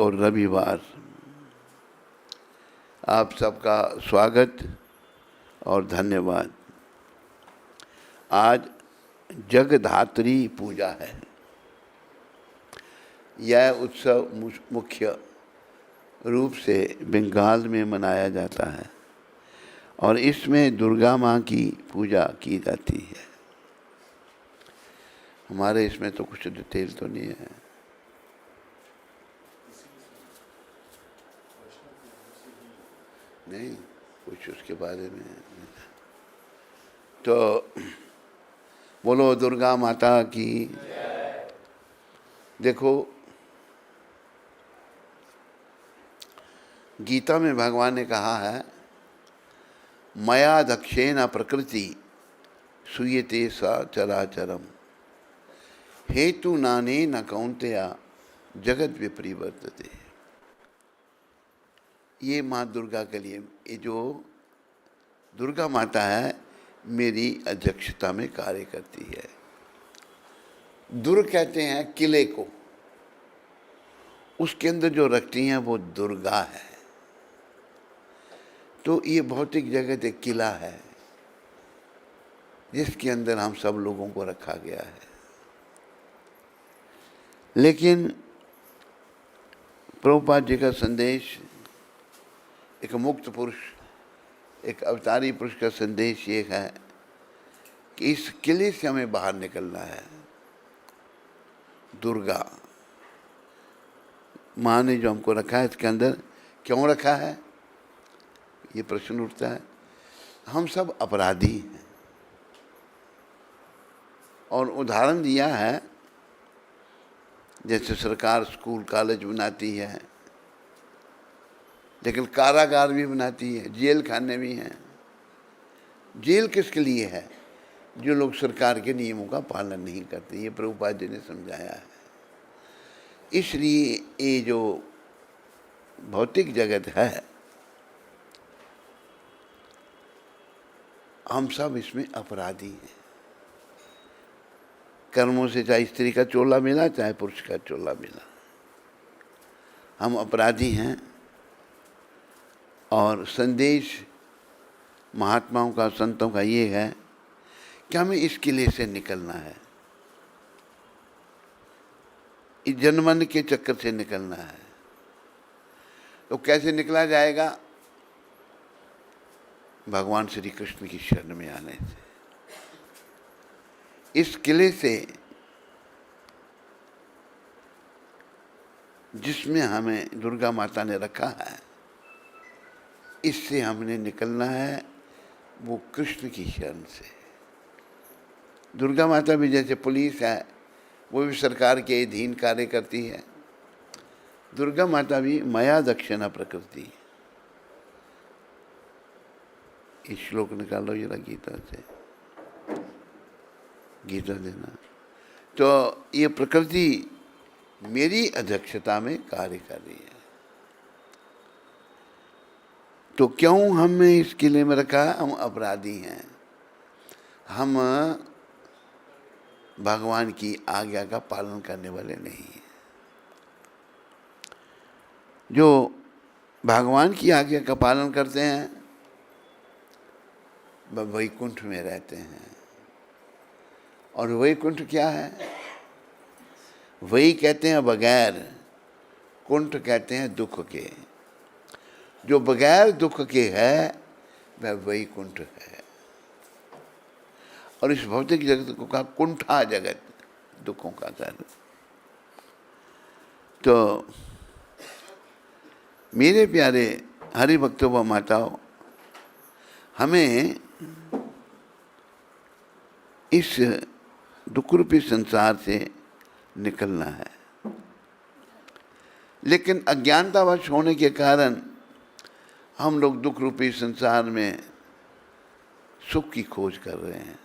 और रविवार। आप सबका स्वागत और धन्यवाद। आज जगधात्री पूजा है। यह उत्सव मुख्य रूप से बंगाल में मनाया जाता है और इसमें दुर्गा माँ की पूजा की जाती है। हमारे इसमें तो कुछ डिटेल तो नहीं है। नहीं, कुछ उसके बारे में। तो बोलो दुर्गा माता की। देखो, गीता में भगवान ने कहा है, मया दक्षेण प्रकृति सूयते सा चराचरम हेतु नाने न कौन्तेया जगत विपरिवर्तते। ये माँ दुर्गा के लिए, ये जो दुर्गा माता है मेरी अध्यक्षता में कार्य करती है। दुर्ग कहते हैं किले को, उसके अंदर जो रखती हैं वो दुर्गा है। तो ये भौतिक जगत एक किला है जिसके अंदर हम सब लोगों को रखा गया है। लेकिन प्रभुपाद जी का संदेश, एक मुक्त पुरुष, एक अवतारी पुरुष का संदेश ये है कि इस किले से हमें बाहर निकलना है। दुर्गा माँ ने जो हमको रखा है इसके अंदर, क्यों रखा है ये प्रश्न उठता है। हम सब अपराधी हैं और उदाहरण दिया है, जैसे सरकार स्कूल कॉलेज बनाती है लेकिन कारागार भी बनाती है, जेल खाने भी हैं। जेल किसके लिए है? जो लोग सरकार के नियमों का पालन नहीं करते। ये प्रभुपाद जी ने समझाया है। इसलिए ये जो भौतिक जगत है, हम सब इसमें अपराधी हैं। कर्मों से चाहे स्त्री का चोला मिला चाहे पुरुष का चोला मिला, हम अपराधी हैं। और संदेश महात्माओं का, संतों का ये है कि हमें इस किले से निकलना है, इस जनमन के चक्कर से निकलना है। तो कैसे निकला जाएगा? भगवान श्री कृष्ण की शरण में आने से। इस किले से जिसमें हमें दुर्गा माता ने रखा है, इससे हमने निकलना है, वो कृष्ण की शरण से। दुर्गा माता भी जैसे पुलिस है, वो भी सरकार के अधीन कार्य करती है। दुर्गा माता भी मया दक्षिणा प्रकृति। इस श्लोक निकालो जरा गीता से, गीता देना। तो ये प्रकृति मेरी अध्यक्षता में कार्य कर रही है। तो क्यों हमें इस किले में रखा? हम अपराधी हैं, हम भगवान की आज्ञा का पालन करने वाले नहीं हैं। जो भगवान की आज्ञा का पालन करते हैं वह वैकुंठ में रहते हैं। और वैकुंठ क्या है? वही कहते हैं बगैर, कुंठ कहते हैं दुख के। जो बगैर दुख के है वह वैकुंठ है। और इस भौतिक जगत को कहा कुंठा जगत, दुखों का घर। तो मेरे प्यारे हरि भक्तों व माताओं, हमें इस दुख रूपी संसार से निकलना है। लेकिन अज्ञानतावश होने के कारण हम लोग दुख रूपी संसार में सुख की खोज कर रहे हैं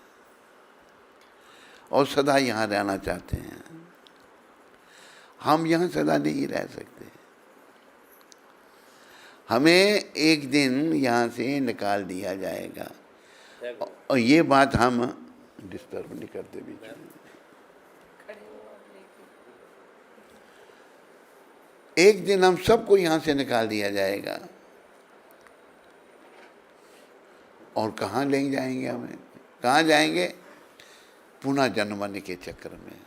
और सदा यहाँ रहना चाहते हैं। हम यहाँ सदा नहीं रह सकते। हमें एक दिन यहाँ से निकाल दिया जाएगा। और ये बात हम डिस्टर्ब नहीं करते बीच में। एक दिन हम सबको यहां से निकाल दिया जाएगा, और कहाँ ले जाएंगे हमें? कहाँ जाएंगे? पुनः जन्मने के चक्कर में।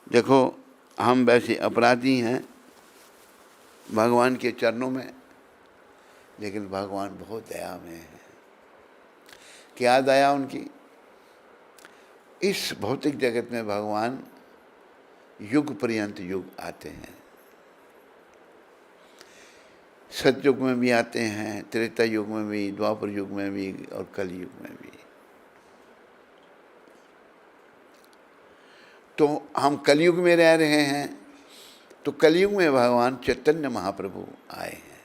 देखो, हम वैसे अपराधी हैं भगवान के चरणों में, लेकिन भगवान बहुत दया में है। क्या दया उनकी? इस भौतिक जगत में भगवान युग पर्यंत युग आते हैं। सतयुग में भी आते हैं, त्रेता युग में भी, द्वापर युग में भी और कल युग में भी। तो हम कलयुग में रह रहे हैं, तो कलयुग में भगवान चैतन्य महाप्रभु आए हैं।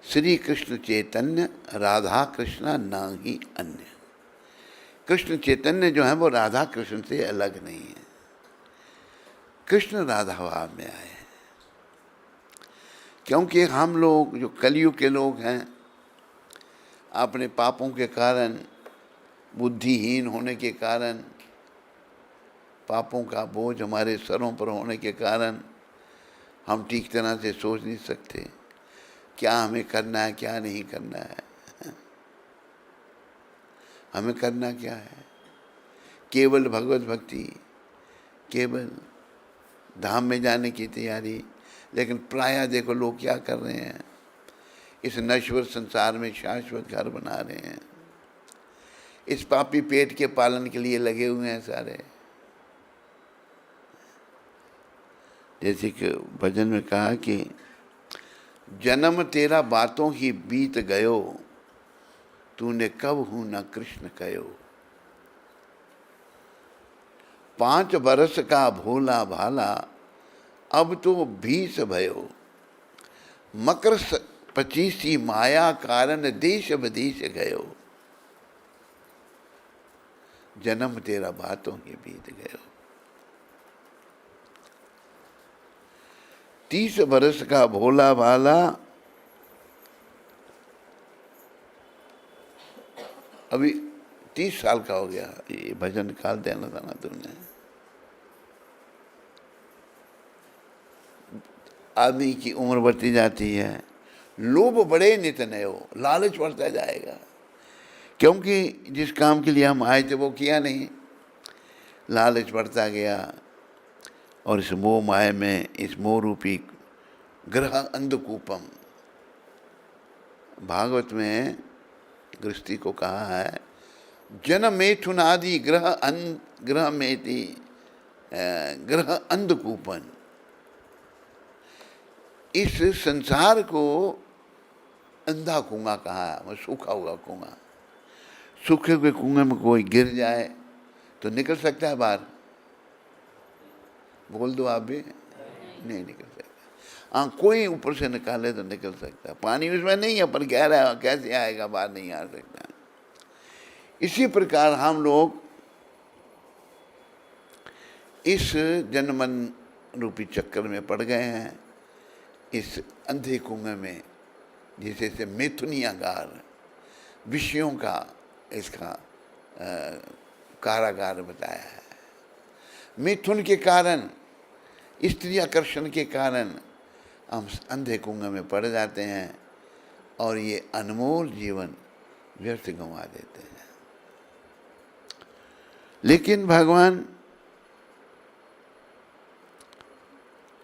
श्री कृष्ण चैतन्य राधा कृष्ण नाही अन्य। कृष्ण चैतन्य जो है वो राधा कृष्ण से अलग नहीं है, कृष्ण राधा भाव में आए हैं। क्योंकि हम लोग जो कलयुग के लोग हैं, अपने पापों के कारण, बुद्धिहीन होने के कारण, पापों का बोझ हमारे सरों पर होने के कारण हम ठीक तरह से सोच नहीं सकते क्या हमें करना है, क्या नहीं करना है। हमें करना क्या है? केवल भगवत भक्ति, केवल धाम में जाने की तैयारी। लेकिन प्रायः देखो लोग क्या कर रहे हैं, इस नश्वर संसार में शाश्वत घर बना रहे हैं, इस पापी पेट के पालन के लिए लगे हुए हैं सारे। जैसे कि भजन में कहा कि जन्म तेरा बातों ही बीत गयो, तूने कब हूं न कृष्ण कयो। 5 बरस का भोला भाला, अब तो 20 भयो। मकर 25 माया कारण देश विदेश गयो। जन्म तेरा बातों ही बीत गयो। 30 बरस का भोला भाला, अभी 30 साल का हो गया। ये भजन निकाल देना था ना तुमने। आदमी की उम्र बढ़ती जाती है, लोभ बड़े नित नयो, लालच बढ़ता जाएगा। क्योंकि जिस काम के लिए हम आए थे वो किया नहीं, लालच बढ़ता गया। और इस मोह माया में, इस मोह रूपी ग्रह अंधकूपम, भागवत में गृहस्थी को कहा है जन मेथुन आदि ग्रह मेति ग्रह अंधकूपन। इस संसार को अंधा कुआं कहा है, वो सूखा हुआ कुआं। सूखे हुए कुएं में कोई गिर जाए तो निकल सकता है बाहर? बोल दो आप भी, नहीं निकल सकता। हाँ, कोई ऊपर से निकाले तो निकल सकता है, पानी उसमें नहीं है पर गहरा है, कैसे आएगा, बाहर नहीं आ सकता। इसी प्रकार हम लोग इस जन्मन रूपी चक्कर में पड़ गए हैं, इस अंधे कुएं में, जिसे से मिथुनियागार, विषयों का इसका कारागार बताया है। मिथुन के कारण, स्त्री आकर्षण के कारण हम अंधे कुएं में पड़ जाते हैं और ये अनमोल जीवन व्यर्थ गंवा देते हैं। लेकिन भगवान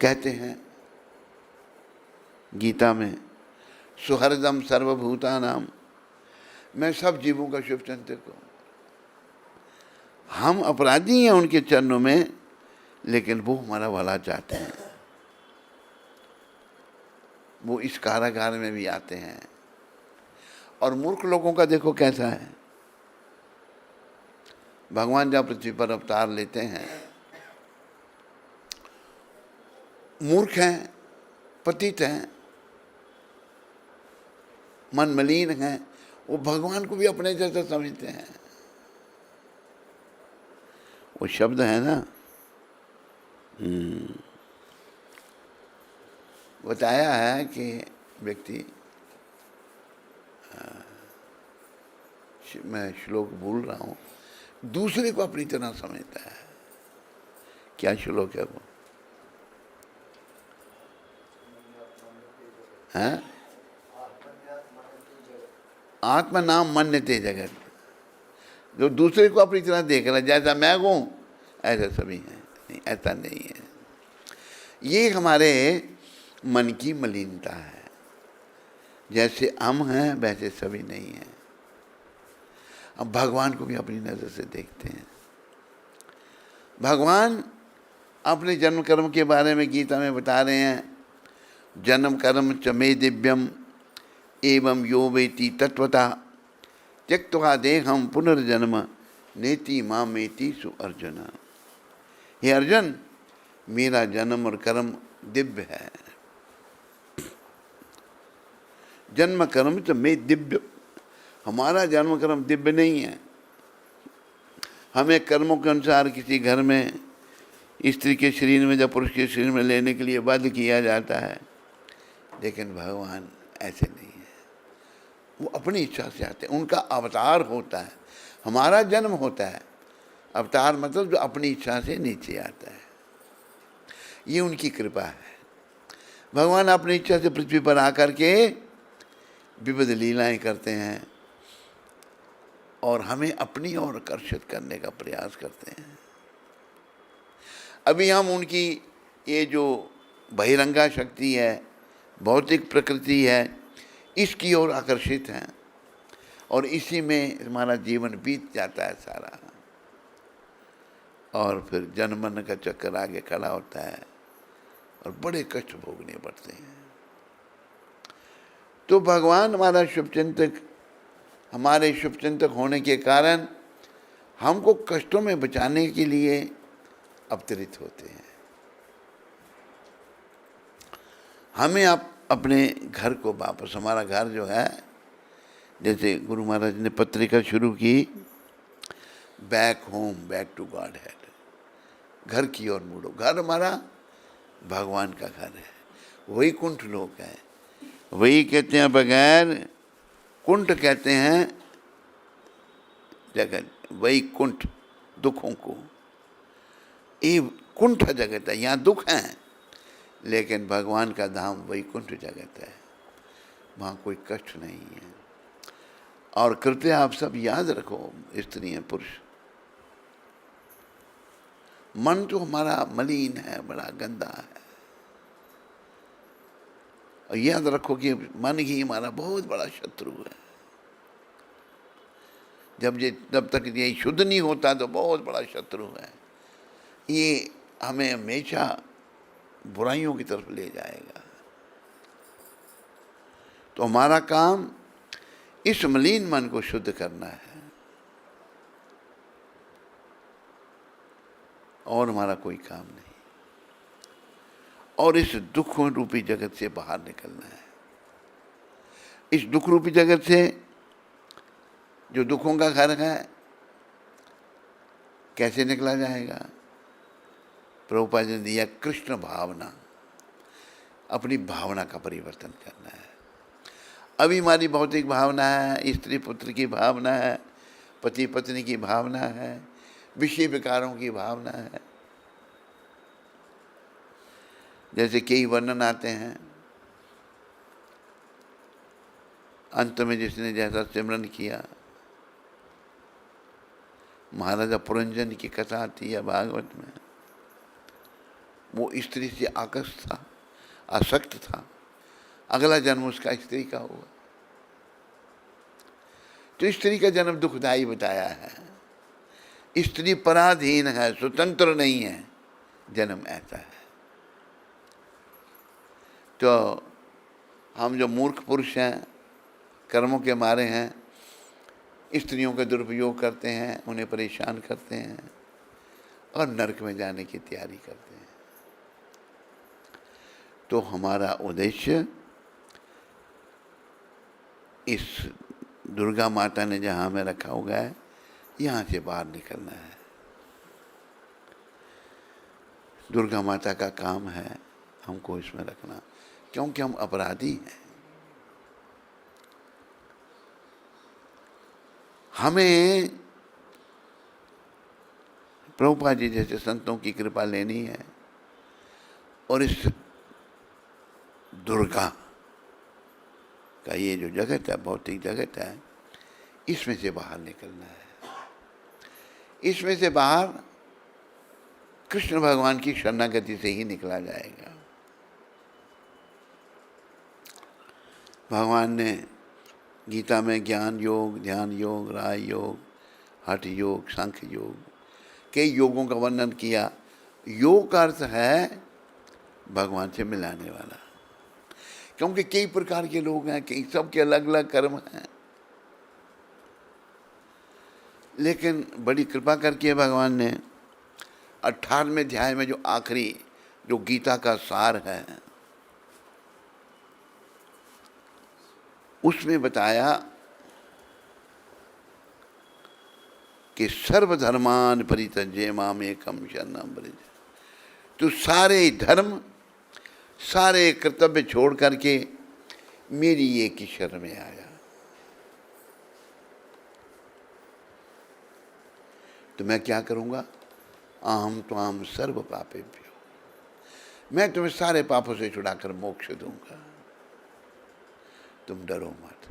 कहते हैं गीता में, सुहृदम सर्वभूतानाम, मैं सब जीवों का शुभ चिंतक हूं। हम अपराधी हैं उनके चरणों में, लेकिन वो हमारा भला चाहते हैं। वो इस कारागार में भी आते हैं। और मूर्ख लोगों का देखो कैसा है। भगवान जब पृथ्वी पर अवतार लेते हैं, मूर्ख हैं, पतित हैं, मन मलिन हैं, वो भगवान को भी अपने जैसा समझते हैं। वो शब्द है ना, बताया है कि व्यक्ति, मैं श्लोक भूल रहा हूँ, दूसरे को अपनी तरह समझता है। क्या श्लोक है वो? हैं? आत्मा नाम मन्यते जगत, जो दूसरे को अपनी तरह देख रहा है, जैसा मैं हूं ऐसा सभी हैं। नहीं, ऐसा नहीं है। ये हमारे मन की मलिनता है। जैसे हम हैं वैसे सभी नहीं हैं। अब भगवान को भी अपनी नज़र से देखते हैं। भगवान अपने जन्म कर्म के बारे में गीता में बता रहे हैं, जन्म कर्म च मे दिव्यम एवं यो वेति तत्वता त्यक्त्वा देहम पुनर्जन्म नेति मामेति सु अर्जुन। हे अर्जुन, मेरा जन्म और कर्म दिव्य है। जन्म कर्म च मे दिव्य, हमारा जन्म कर्म दिव्य नहीं है। हमें कर्मों के अनुसार किसी घर में स्त्री के शरीर में या पुरुष के शरीर में लेने के लिए बाध्य किया जाता है, लेकिन भगवान ऐसे नहीं है। वो अपनी इच्छा से आते हैं, उनका अवतार होता है। हमारा जन्म होता है, अवतार मतलब जो अपनी इच्छा से नीचे आता है। ये उनकी कृपा है। भगवान अपनी इच्छा से पृथ्वी पर आकर के विविध लीलाएं करते हैं और हमें अपनी ओर आकर्षित करने का प्रयास करते हैं। अभी हम उनकी ये जो बहिरंगा शक्ति है, भौतिक प्रकृति है, इसकी ओर आकर्षित हैं और इसी में हमारा जीवन बीत जाता है सारा, और फिर जन्म मरण का चक्कर आगे खड़ा होता है और बड़े कष्ट भोगने पड़ते हैं। तो भगवान हमारा शुभचिंतक, हमारे शुभचिंतक होने के कारण हमको कष्टों में बचाने के लिए अवतरित होते हैं। हमें अपने घर को वापस, हमारा घर जो है, जैसे गुरु महाराज ने पत्रिका शुरू की, back home, back to Godhead, घर की ओर मुड़ो। घर हमारा भगवान का घर है, वही कुंठ लोक है। वही कहते हैं बगैर, कुंठ कहते हैं जगत, वही कुंठ दुखों को। ये कुंठ जगत है, यहाँ दुख हैं, लेकिन भगवान का धाम वैकुंठ जगत है, वहाँ कोई कष्ट नहीं है। और कृपया आप सब याद रखो, स्त्री हैं पुरुष, मन तो हमारा मलिन है, बड़ा गंदा है। और याद रखो कि मन ही हमारा बहुत बड़ा शत्रु है। जब तक ये शुद्ध नहीं होता तो बहुत बड़ा शत्रु है। ये हमें हमेशा बुराइयों की तरफ ले जाएगा। तो हमारा काम इस मलिन मन को शुद्ध करना है, और हमारा कोई काम नहीं। और इस दुख रूपी जगत से बाहर निकलना है। इस दुख रूपी जगत से, जो दुखों का घर है, कैसे निकला जाएगा? प्रभुपाद ने दिया कृष्ण भावना, अपनी भावना का परिवर्तन करना है। अभी हमारी भौतिक भावना है, स्त्री पुत्र की भावना है, पति पत्नी की भावना है, विषय विकारों की भावना है। जैसे कई वर्णन आते हैं, अंत में जिसने जैसा सिमरन किया, महाराजा पुरंजन की कथा आती है भागवत में, वो स्त्री से आकर्षित था, आसक्त था, अगला जन्म उसका स्त्री का हुआ। तो स्त्री का जन्म दुखदायी बताया है। स्त्री पराधीन है, स्वतंत्र नहीं है, जन्म ऐसा है। तो हम जो मूर्ख पुरुष हैं, कर्मों के मारे हैं, स्त्रियों का दुरुपयोग करते हैं, उन्हें परेशान करते हैं और नरक में जाने की तैयारी करते हैं। तो हमारा उद्देश्य इस दुर्गा माता ने जहाँ हमें रखा हुआ है, यहाँ से बाहर निकलना है। दुर्गा माता का काम है हमको इसमें रखना, क्योंकि हम अपराधी हैं। हमें प्रभुपाद जी जैसे संतों की कृपा लेनी है और इस दुर्गा का ये जो जगत है, भौतिक जगत है, इसमें से बाहर निकलना है। इसमें से बाहर कृष्ण भगवान की शरणागति से ही निकला जाएगा। भगवान ने गीता में ज्ञान योग, ध्यान योग, राय योग, हठ योग, सांख्य योग, कई योगों का वर्णन किया। योग का अर्थ है भगवान से मिलाने वाला, क्योंकि कई प्रकार के लोग हैं, कई सबके अलग अलग कर्म हैं, लेकिन बड़ी कृपा करके भगवान ने 18वें अध्याय में जो आखिरी जो गीता का सार है उसमें बताया कि सर्वधर्मान परित्यज्य माम एकम शरणम व्रज। तो सारे धर्म, सारे कर्तव्य छोड़ करके मेरी एक ही शरण में आया। तो मैं क्या करूंगा? अहम त्वाम सर्व पापेभ्यो, मैं तुम्हें सारे पापों से छुड़ाकर मोक्ष दूंगा, तुम डरो मत।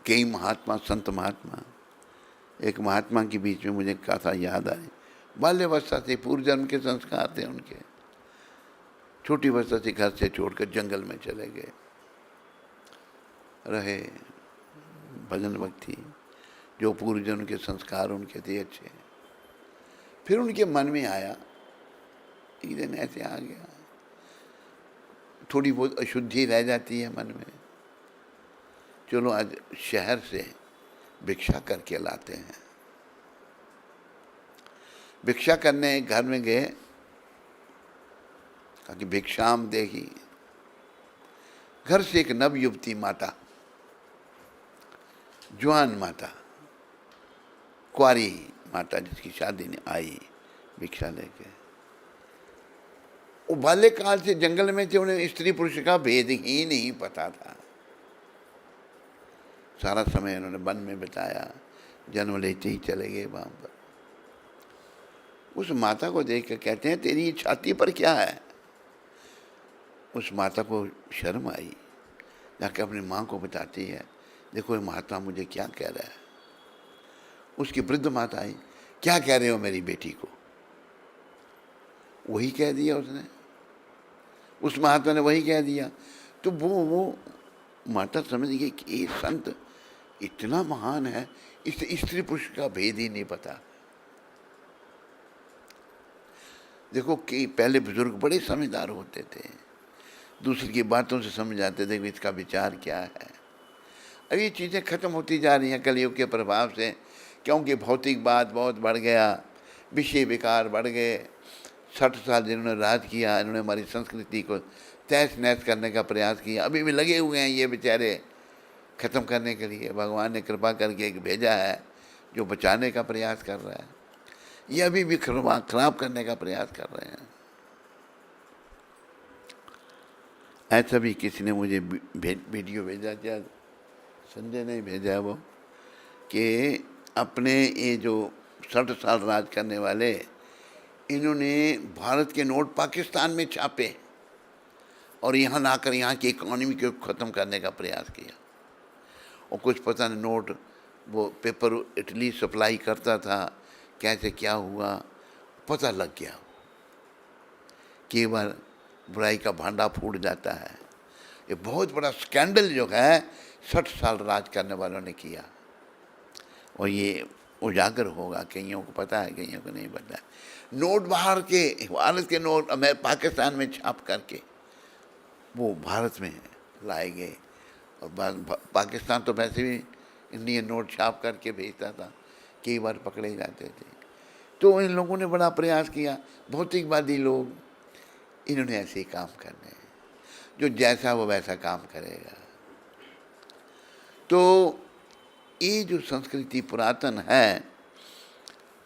कई महात्मा, संत महात्मा, एक महात्मा के बीच में मुझे कथा याद आई। बाल्यावस्था से पूर्व जन्म के संस्कार थे उनके, छोटी अवस्था से घर से छोड़कर जंगल में चले गए, रहे भजन भक्ति, जो पूर्व जन्म के संस्कार उनके थे अच्छे। फिर उनके मन में आया, एक दिन ऐसे आ गया, थोड़ी बहुत अशुद्धि रह जाती है मन में, चलो आज शहर से भिक्षा करके लाते हैं। भिक्षा करने घर में गए, कहा कि भिक्षाम देही। घर से एक नव युवती माता, जवान माता, कुंवारी माता जिसकी शादी ने आई भिक्षा लेके। वो बाल्यकाल से जंगल में थे, उन्हें स्त्री पुरुष का भेद ही नहीं पता था। सारा समय उन्होंने वन में बिताया, जन्म लेते ही चले गए वहां पर। उस माता को देख कर कहते हैं, तेरी छाती पर क्या है? उस माता को शर्म आई, जाकर अपनी माँ को बताती है, देखो ये महात्मा मुझे क्या कह रहा है। उसकी वृद्ध माता आई, क्या कह रहे हो मेरी बेटी को? वही कह दिया उसने, उस महात्मा ने वही कह दिया। तो वो माता समझ गई कि ये संत इतना महान है, इसे स्त्री पुरुष का भेद ही नहीं पता। देखो कि पहले बुजुर्ग बड़े समझदार होते थे, दूसरे की बातों से समझ आते थे कि इसका विचार क्या है। अब ये चीज़ें खत्म होती जा रही हैं कलयुग के प्रभाव से, क्योंकि भौतिकवाद बहुत बढ़ गया, विषय विकार बढ़ गए। 60 साल जिन्होंने राज किया, इन्होंने हमारी संस्कृति को तहस नहस करने का प्रयास किया, अभी भी लगे हुए हैं ये बेचारे ख़त्म करने के लिए। भगवान ने कृपा करके एक भेजा है जो बचाने का प्रयास कर रहा है, ये अभी भी खराब करने का प्रयास कर रहे हैं। ऐसा भी किसी ने मुझे वीडियो भेजा, क्या संजय ने भेजा है वो, कि अपने ये जो 60 साल राज करने वाले, इन्होंने भारत के नोट पाकिस्तान में छापे और यहाँ लाकर यहाँ की इकोनॉमी को ख़त्म करने का प्रयास किया। और कुछ पता नहीं नोट, वो पेपर इटली सप्लाई करता था, कैसे क्या हुआ पता लग गया। कई बार बुराई का भांडा फूट जाता है। ये बहुत बड़ा स्कैंडल जो है 60 साल राज करने वालों ने किया, और ये उजागर होगा, कईयों को पता है, कईयों को नहीं पता है। नोट बाहर के, भारत के नोट पाकिस्तान में छाप करके वो भारत में लाए गए, और पाकिस्तान तो वैसे भी इंडियन नोट छाप करके भेजता था, कई बार पकड़े जाते थे। तो इन लोगों ने बड़ा प्रयास किया, भौतिकवादी लोग, इन्होंने ऐसे ही काम करने हैं, जो जैसा वो वैसा काम करेगा। तो ये जो संस्कृति पुरातन है,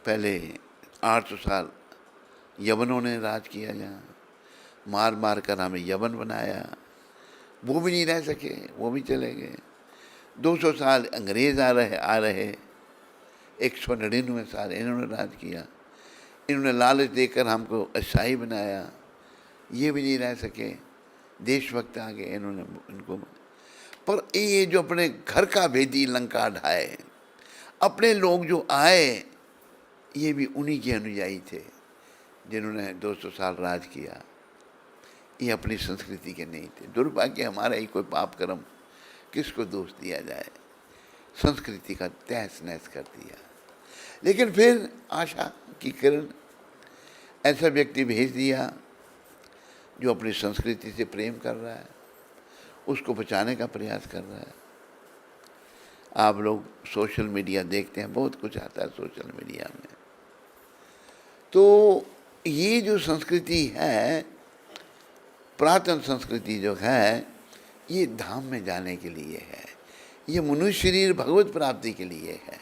पहले 800 साल यवनों ने राज किया, जहाँ मार मार कर हमें यवन बनाया, वो भी नहीं रह सके, वो भी चले गए। 200 साल अंग्रेज आ रहे 199 साल इन्होंने राज किया। इन्होंने लालच देकर हमको ईसाई बनाया, ये भी नहीं रह सके, देशभक्त आ गए इन्होंने इनको। पर ये जो अपने घर का भेदी लंका ढाए, अपने लोग जो आए ये भी उन्हीं के अनुयायी थे जिन्होंने 200 साल राज किया। ये अपनी संस्कृति के नहीं थे। दुर्भाग्य हमारा ही कोई पाप कर्म, किसको दोष दिया जाए, संस्कृति का तहस नहस कर दिया। लेकिन फिर आशा की किरण, ऐसा व्यक्ति भेज दिया जो अपनी संस्कृति से प्रेम कर रहा है, उसको बचाने का प्रयास कर रहा है। आप लोग सोशल मीडिया देखते हैं, बहुत कुछ आता है सोशल मीडिया में। तो ये जो संस्कृति है, पुरातन संस्कृति जो है, ये धाम में जाने के लिए है, ये मनुष्य शरीर भगवत प्राप्ति के लिए है।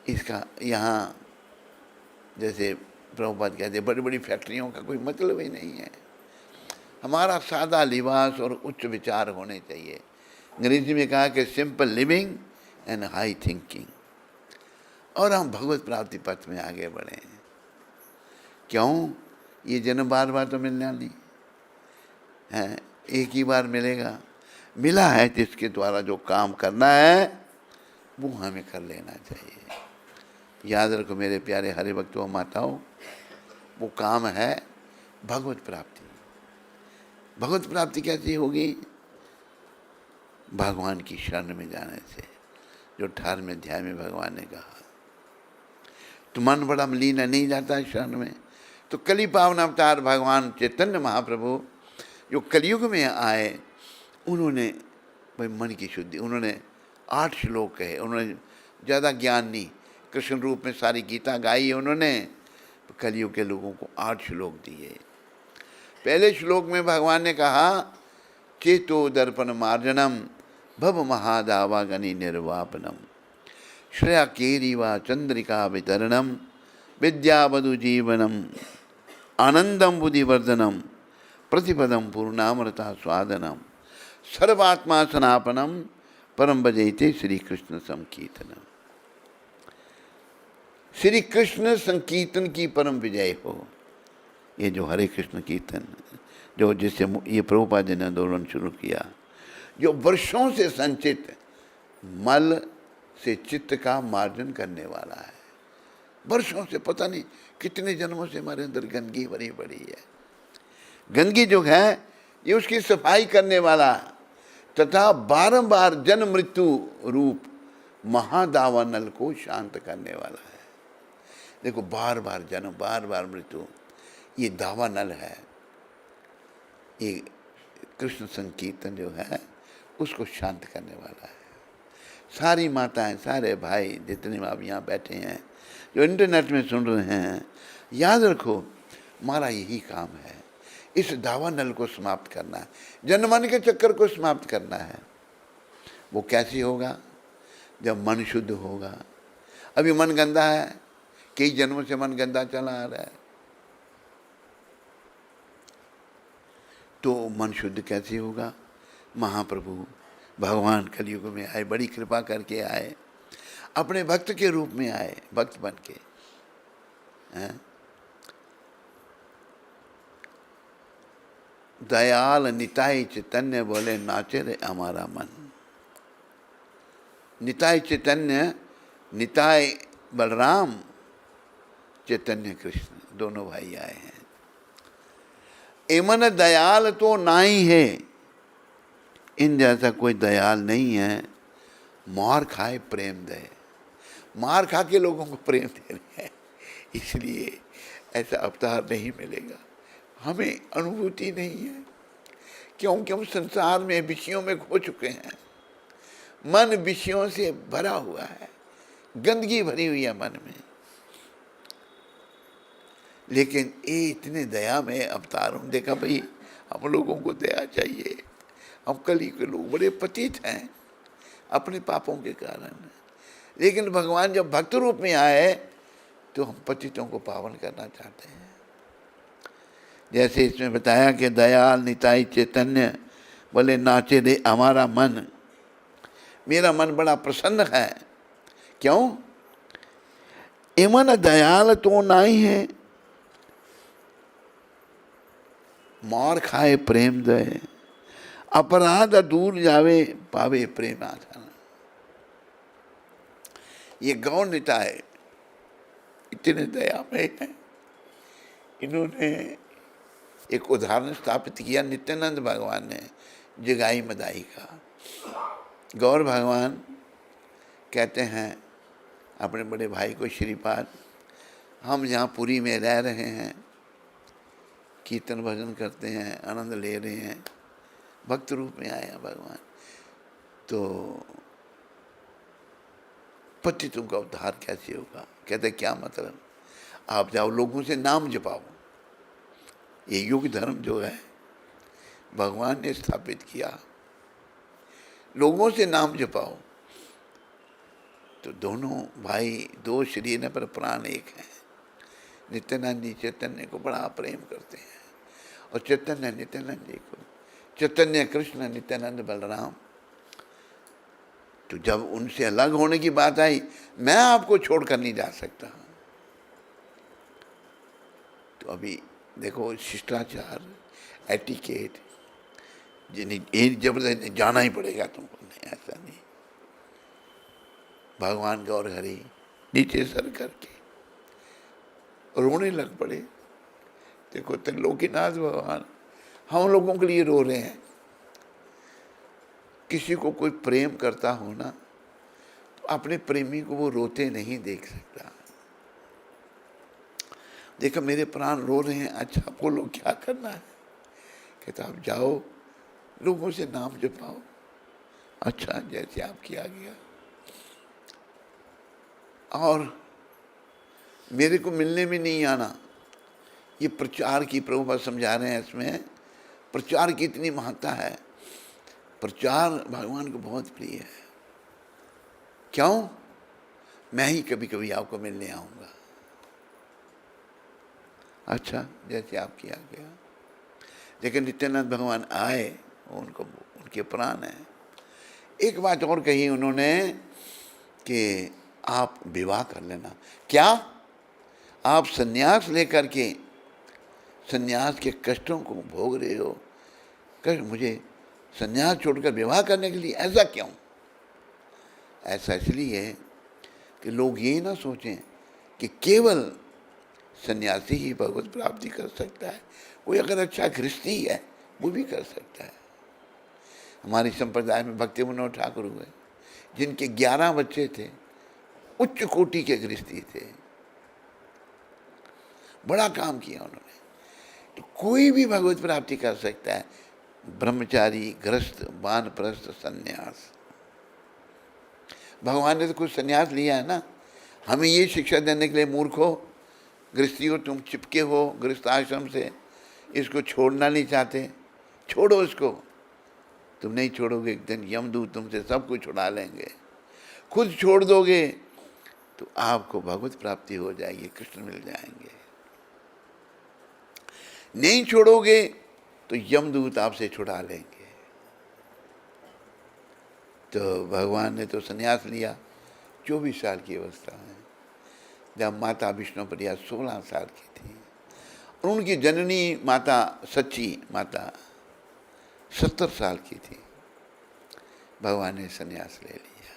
इसका यहाँ जैसे प्रभुपाद कहते, बड़ी बड़ी फैक्ट्रियों का कोई मतलब ही नहीं है। हमारा सादा लिबास और उच्च विचार होने चाहिए। अंग्रेजी में कहा कि simple living and high thinking, और हम भगवत प्राप्ति पथ में आगे बढ़े। क्यों? ये जन्म बार बार तो मिलना नहीं है, एक ही बार मिलेगा। मिला है जिसके द्वारा जो काम करना है वो हमें कर लेना चाहिए। याद रखो मेरे प्यारे हरि भक्तों माताओं, वो काम है भगवत प्राप्ति। भगवत प्राप्ति कैसी होगी? भगवान की शरण में जाने से, जो 18वें अध्याय में भगवान ने कहा। तो मन बड़ा मलिन नहीं जाता है शरण में। तो कली पावन अवतार भगवान चैतन्य महाप्रभु जो कलयुग में आए, उन्होंने भाई मन की शुद्धि, उन्होंने 8 श्लोक कहे। उन्होंने ज़्यादा ज्ञान नहीं, कृष्ण रूप में सारी गीता गाई है उन्होंने। कलयुग के लोगों को 8 श्लोक दिए। पहले श्लोक में भगवान ने कहा, चेतो दर्पण मार्जनम भव महादावागनि निर्वापनम श्रेया केरीवा चंद्रिका वितरणम विद्यावधु जीवनम आनंदम बुद्धिवर्धनम प्रतिपदम पूर्णामृता स्वादनम सर्वात्मा सनापनम परम बजैते श्री कृष्ण संकीर्तनम। श्री कृष्ण संकीर्तन की परम विजय हो। ये जो हरे कृष्ण कीर्तन, जो जिससे ये प्रभुपाद जी ने आंदोलन शुरू किया, जो वर्षों से संचित मल से चित्त का मार्जन करने वाला है। वर्षों से, पता नहीं कितने जन्मों से हमारे अंदर गंदगी भरी पड़ी है। गंदगी जो है ये उसकी सफाई करने वाला तथा बारंबार जन्म मृत्यु रूप महादावानल को शांत करने वाला है। देखो, बार बार जन्म, बार बार मृत्यु, ये दावानल है। ये कृष्ण संकीर्तन जो है उसको शांत करने वाला है। सारी माताएं, सारे भाई जितने आप यहाँ बैठे हैं, जो इंटरनेट में सुन रहे हैं, याद रखो हमारा यही काम है, इस दावानल को समाप्त करना है, जन्मन के चक्कर को समाप्त करना है। वो कैसे होगा? जब मन शुद्ध होगा। अभी मन गंदा है, कई जन्मों से मन गंदा चला आ रहा है, तो मन शुद्ध कैसे होगा? महाप्रभु भगवान कलयुग में आए, बड़ी कृपा करके आए, अपने भक्त के रूप में आए, भक्त बन के। दयाल निताई चैतन्य बोले नाचे रे हमारा मन। निताई चैतन्य, निताई बलराम, चैतन्य कृष्ण, दोनों भाई आए हैं। एमन दयाल तो नहीं है, इन जैसा कोई दयाल नहीं है। मार खाए प्रेम दे, मार खा के लोगों को प्रेम दे रहे हैं, इसलिए ऐसा अवतार नहीं मिलेगा। हमें अनुभूति नहीं है, क्योंकि हम संसार में विषयों में खो चुके हैं। मन विषयों से भरा हुआ है, गंदगी भरी हुई है मन में। लेकिन ये इतने दया में अवतार, हम देखा भाई हम लोगों को दया चाहिए। हम कली के लोग बड़े पतित हैं अपने पापों के कारण, लेकिन भगवान जब भक्त रूप में आए तो हम पतितों को पावन करना चाहते हैं। जैसे इसमें बताया कि दयाल निताई चैतन्य बोले नाचे दे हमारा मन। मेरा मन बड़ा प्रसन्न है। क्यों? एमन दयाल तो नहीं है, मार खाए प्रेम दे, अपराध दूर जावे पावे प्रेम आधान। ये गौर निताय इतने दयामय हैं, इन्होंने एक उदाहरण स्थापित किया नित्यानंद भगवान ने जगाई मदाई का। गौर भगवान कहते हैं अपने बड़े भाई को, श्रीपाद हम यहाँ पुरी में रह रहे हैं, कीर्तन भजन करते हैं, आनंद ले रहे हैं, भक्त रूप में आए हैं भगवान, तो पतितों का उद्धार कैसे होगा? कहते क्या मतलब? आप जाओ लोगों से नाम जपाओ। ये युग धर्म जो है भगवान ने स्थापित किया, लोगों से नाम जपाओ। तो दोनों भाई दो शरीर पर प्राण एक हैं। नित्यानंद जी चैतन्य को बड़ा प्रेम करते हैं और चैतन्य नित्यानंद जी को, चैतन्य कृष्ण नित्यानंद बलराम। तो जब उनसे अलग होने की बात आई, मैं आपको छोड़कर नहीं जा सकता। तो अभी देखो शिष्टाचार, एटिकेट, जिन्हें जबरदस्ती जाना ही पड़ेगा तुमको, नहीं ऐसा नहीं। भगवान गौर हरि नीचे सर करके रोने लग पड़े। देखो त्रिलोकीनाथ भगवान हम लोगों के लिए रो रहे हैं। किसी को कोई प्रेम करता हो ना, तो अपने प्रेमी को वो रोते नहीं देख सकता। देखो मेरे प्राण रो रहे हैं, अच्छा बोलो क्या करना है? कहता आप जाओ लोगों से नाम जपाओ। अच्छा जैसे आप किया गया। और मेरे को मिलने में नहीं आना, ये प्रचार की प्रभुपाद समझा रहे हैं। इसमें प्रचार की इतनी महत्ता है। प्रचार भगवान को बहुत प्रिय है। क्यों? मैं ही कभी कभी आपको मिलने आऊँगा। अच्छा जैसे आप किया गया। लेकिन नित्यानंद भगवान आए, उनको उनके प्राण हैं। एक बात और कही उन्होंने कि आप विवाह कर लेना। क्या आप सन्यास लेकर के सन्यास के कष्टों को भोग रहे हो? कष्ट मुझे सन्यास छोड़कर विवाह करने के लिए, ऐसा क्यों? ऐसा इसलिए कि लोग ये ना सोचें कि केवल सन्यासी ही भगवत प्राप्ति कर सकता है। कोई अगर अच्छा गृहस्थी है वो भी कर सकता है। हमारी संप्रदाय में भक्ति विनोद ठाकुर हुए, जिनके 11 बच्चे थे, उच्च कोटि के गृहस्थी थे, बड़ा काम किया उन्होंने। तो कोई भी भगवत प्राप्ति कर सकता है। ब्रह्मचारी, गृहस्थ, वानप्रस्थ, सन्यास। भगवान ने तो कुछ सन्यास लिया है ना, हमें ये शिक्षा देने के लिए, मूर्ख हो, गृहस्थी हो, तुम चिपके हो गृहस्थ आश्रम से, इसको छोड़ना नहीं चाहते, छोड़ो इसको। तुम नहीं छोड़ोगे, एक दिन यमदूत तुमसे सब कुछ छुड़ा लेंगे। खुद छोड़ दोगे तो आपको भगवत प्राप्ति हो जाएगी, कृष्ण मिल जाएंगे। नहीं छोड़ोगे तो यमदूत आपसे छुड़ा लेंगे। तो भगवान ने तो संन्यास लिया 24 साल की अवस्था में, जब माता विष्णुप्रिया 16 साल की थी। और उनकी जननी माता, सच्ची माता 70 साल की थी। भगवान ने संन्यास ले लिया।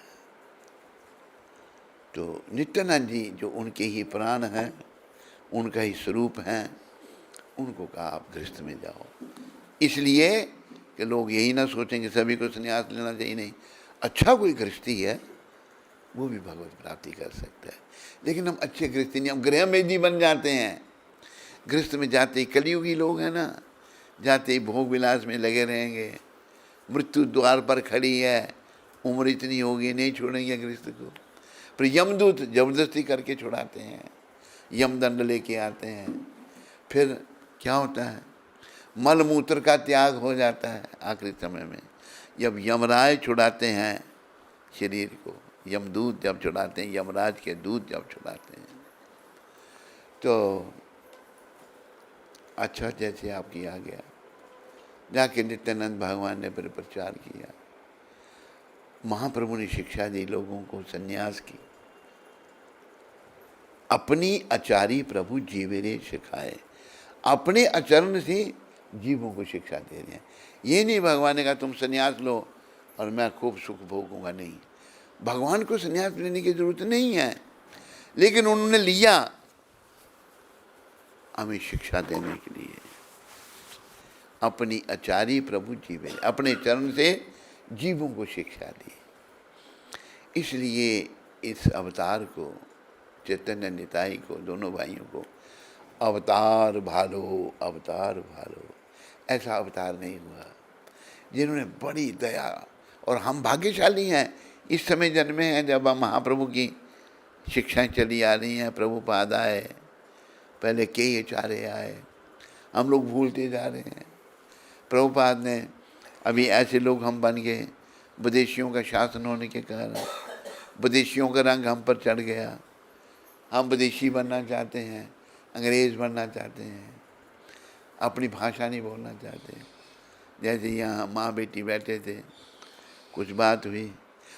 तो नित्यानंद जी जो उनके ही प्राण हैं, उनका ही स्वरूप हैं, उनको कहा आप गृहस्थ में जाओ। इसलिए कि लोग यही ना सोचें कि सभी को संन्यास लेना चाहिए। नहीं, अच्छा कोई गृहस्थी है वो भी भगवत प्राप्ति कर सकता है। लेकिन हम अच्छे गृहस्थी नहीं, हम गृह में जी बन जाते हैं। गृहस्थ में जाते ही कलियुगी लोग हैं ना, जाते ही भोग विलास में लगे रहेंगे। मृत्यु द्वार पर खड़ी है, उम्र इतनी होगी, नहीं छोड़ेंगे गृहस्थ को। फिर यमदूत जबरदस्ती करके छुड़ाते हैं, यमदंड लेके आते हैं। फिर क्या होता है? मल मूत्र का त्याग हो जाता है आखिरी समय में, जब यमराज छुड़ाते हैं शरीर को। यमदूत जब छुड़ाते हैं, यमराज के दूत जब छुड़ाते हैं। तो अच्छा जैसे आप किया गया, जाके नित्यानंद भगवान ने फिर प्रचार किया। महाप्रभु ने शिक्षा दी लोगों को संन्यास की। अपनी आचारी प्रभु जीवेरे सिखाए, अपने आचरण से जीवों को शिक्षा दे रहे हैं। ये नहीं भगवान ने कहा तुम संन्यास लो और मैं खूब सुख भोगूंगा, नहीं। भगवान को संन्यास लेने की जरूरत नहीं है, लेकिन उन्होंने लिया हमें शिक्षा देने के लिए। अपनी आचारी प्रभु जीवे, अपने चरण से जीवों को शिक्षा दी। इसलिए इस अवतार को, चैतन्य निताई को, दोनों भाइयों को अवतार भालो, अवतार भालो, ऐसा अवतार नहीं हुआ जिन्होंने बड़ी दया, और हम भाग्यशाली हैं इस समय जन्मे हैं जब हम महाप्रभु की शिक्षाएं चली आ रही हैं। प्रभुपाद आए, पहले के आचार्य आए, हम लोग भूलते जा रहे हैं। प्रभुपाद ने, अभी ऐसे लोग हम बन गए, विदेशियों का शासन होने के कारण विदेशियों का रंग हम पर चढ़ गया। हम विदेशी बनना चाहते हैं, अंग्रेज़ बनना चाहते हैं, अपनी भाषा नहीं बोलना चाहते। जैसे यहाँ माँ बेटी बैठे थे, कुछ बात हुई,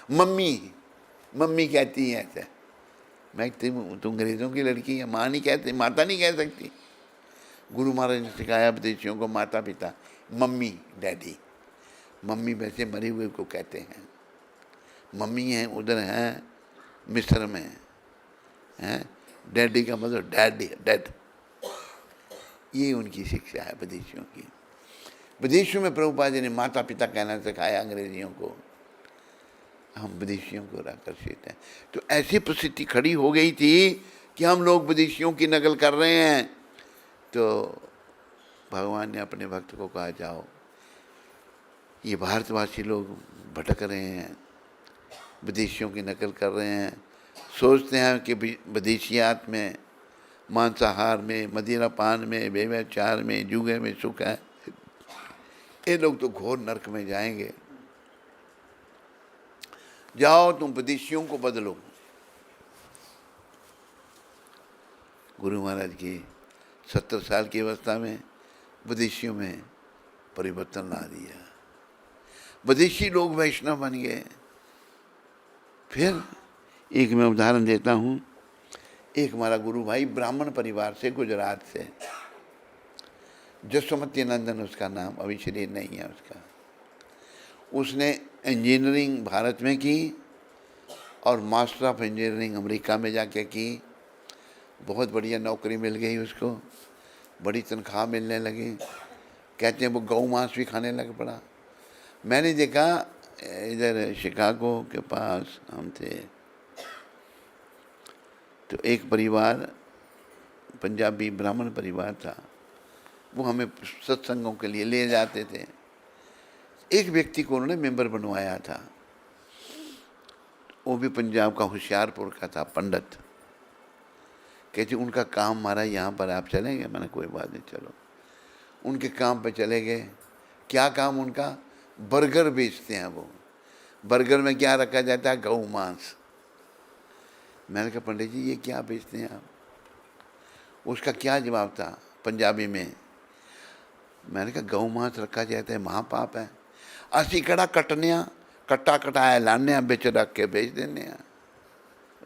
मम्मी मम्मी कहती है ऐसा। मैं तुम अंग्रेज़ों की लड़की है, माँ नहीं कहते, माता नहीं कह सकती। गुरु महाराज ने सिखाया विदेशियों को माता पिता, मम्मी डैडी। मम्मी वैसे मरे हुए को कहते हैं। मम्मी हैं उधर हैं मिस्र में हैं, डैडी का मतलब डैडी, डेड। ये उनकी शिक्षा है विदेशियों की। विदेशों में प्रभुपाद जी ने माता पिता कहना सिखाया अंग्रेजियों को, हम विदेशियों को आकर्षित हैं। तो ऐसी परिस्थिति खड़ी हो गई थी कि हम लोग विदेशियों की नकल कर रहे हैं। तो भगवान ने अपने भक्त को कहा, जाओ, ये भारतवासी लोग भटक रहे हैं, विदेशियों की नकल कर रहे हैं, सोचते हैं कि विदेशियात में, मांसाहार में, मदिरा पान में, व्यभिचार में, जुए में सुख है। ये लोग तो घोर नरक में जाएंगे। जाओ तुम विदेशियों को बदलो। गुरु महाराज की 70 साल की अवस्था में विदेशियों में परिवर्तन ला दिया। विदेशी लोग वैष्णव बन गए। फिर एक मैं उदाहरण देता हूँ। एक हमारा गुरु भाई ब्राह्मण परिवार से, गुजरात से, जसोमती नंदन उसका नाम, अभी शरीर नहीं है उसका। उसने इंजीनियरिंग भारत में की और मास्टर ऑफ इंजीनियरिंग अमेरिका में जाके की। बहुत बढ़िया नौकरी मिल गई उसको, बड़ी तनख्वाह मिलने लगी। कहते हैं वो गौ मांस भी खाने लग पड़ा। मैंने देखा इधर शिकागो के पास हम थे, तो एक परिवार, पंजाबी ब्राह्मण परिवार था, वो हमें सत्संगों के लिए ले जाते थे। एक व्यक्ति को उन्होंने मेंबर बनवाया था, वो भी पंजाब का होशियारपुर का था, पंडित। कहते उनका काम हमारा यहाँ पर, आप चलेंगे? मैंने कोई बात नहीं, चलो। उनके काम पे चले गए। क्या काम उनका? बर्गर बेचते हैं वो। बर्गर में क्या रखा जाता है? गौ मांस। मैंने कहा पंडित जी ये क्या बेचते हैं आप? उसका क्या जवाब था पंजाबी में? मैंने कहा गौ मांस रखा जाता है, महापाप है। असी कड़ा कटने, कट्टा कटाया लाने, बेच रख के बेच देने।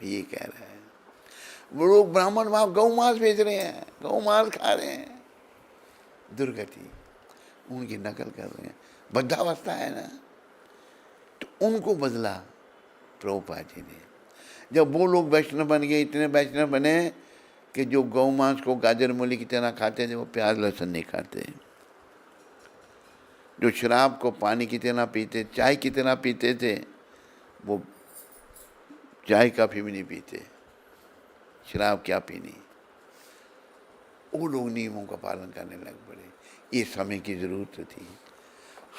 ये कह रहा है। वो लोग ब्राह्मण वहाँ गौ मांस बेच रहे हैं, गौ मांस खा रहे हैं। दुर्गति, उनकी नकल कर रहे हैं। बद्धावस्था है ना। तो उनको बदला प्रभुपाद जी ने। जब वो लोग वैष्णव बन गए, इतने वैष्णव बने कि जो गौ मांस को गाजर मूली की तरह खाते थे, वो प्याज लहसुन नहीं खाते। जो शराब को पानी की तरह पीते, चाय की तरह पीते थे, वो चाय काफ़ी भी नहीं पीते। शराब क्या पीनी। वो लोग नियमों का पालन करने लग पड़े। ये समय की ज़रूरत थी।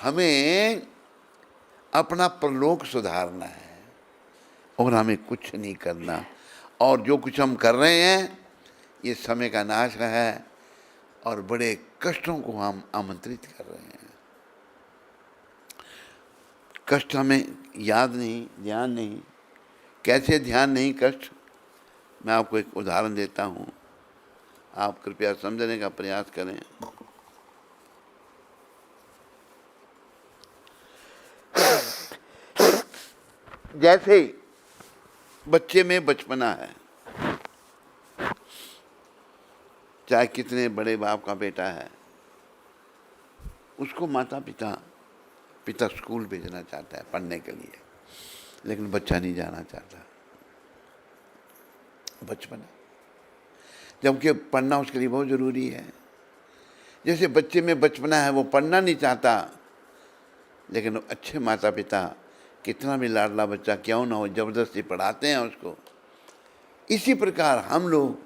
हमें अपना परलोक सुधारना है और हमें कुछ नहीं करना। और जो कुछ हम कर रहे हैं ये समय का नाश है और बड़े कष्टों को हम आमंत्रित कर रहे हैं। कष्ट हमें याद नहीं, ध्यान नहीं। कैसे ध्यान नहीं, कष्ट? मैं आपको एक उदाहरण देता हूँ, आप कृपया समझने का प्रयास करें। जैसे बच्चे में बचपना है, चाहे कितने बड़े बाप का बेटा है, उसको माता पिता स्कूल भेजना चाहता है पढ़ने के लिए, लेकिन बच्चा नहीं जाना चाहता। बचपना, जबकि पढ़ना उसके लिए बहुत ज़रूरी है। जैसे बच्चे में बचपना है, वो पढ़ना नहीं चाहता, लेकिन अच्छे माता पिता कितना भी लाडला बच्चा क्यों ना हो, ज़बरदस्ती पढ़ाते हैं उसको। इसी प्रकार हम लोग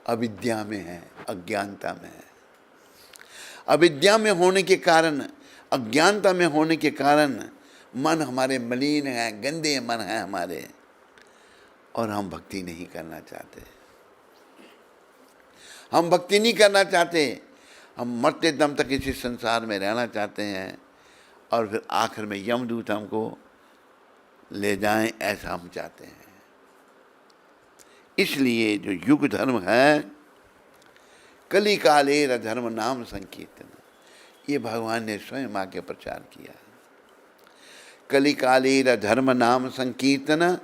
अविद्या में हैं, अज्ञानता में हैं। अविद्या में होने के कारण, अज्ञानता में होने के कारण मन हमारे मलिन है, गंदे मन है हमारे, और हम भक्ति नहीं करना चाहते। हम भक्ति नहीं करना चाहते, हम मरते दम तक इसी संसार में रहना चाहते हैं, और फिर आखिर में यमदूत हमको ले जाएं, ऐसा हम चाहते हैं। इसलिए जो युग धर्म है, कली काले धर्म नाम संकीर्तन, ये भगवान ने स्वयं आके प्रचार किया। कली काले धर्म नाम संकीर्तन,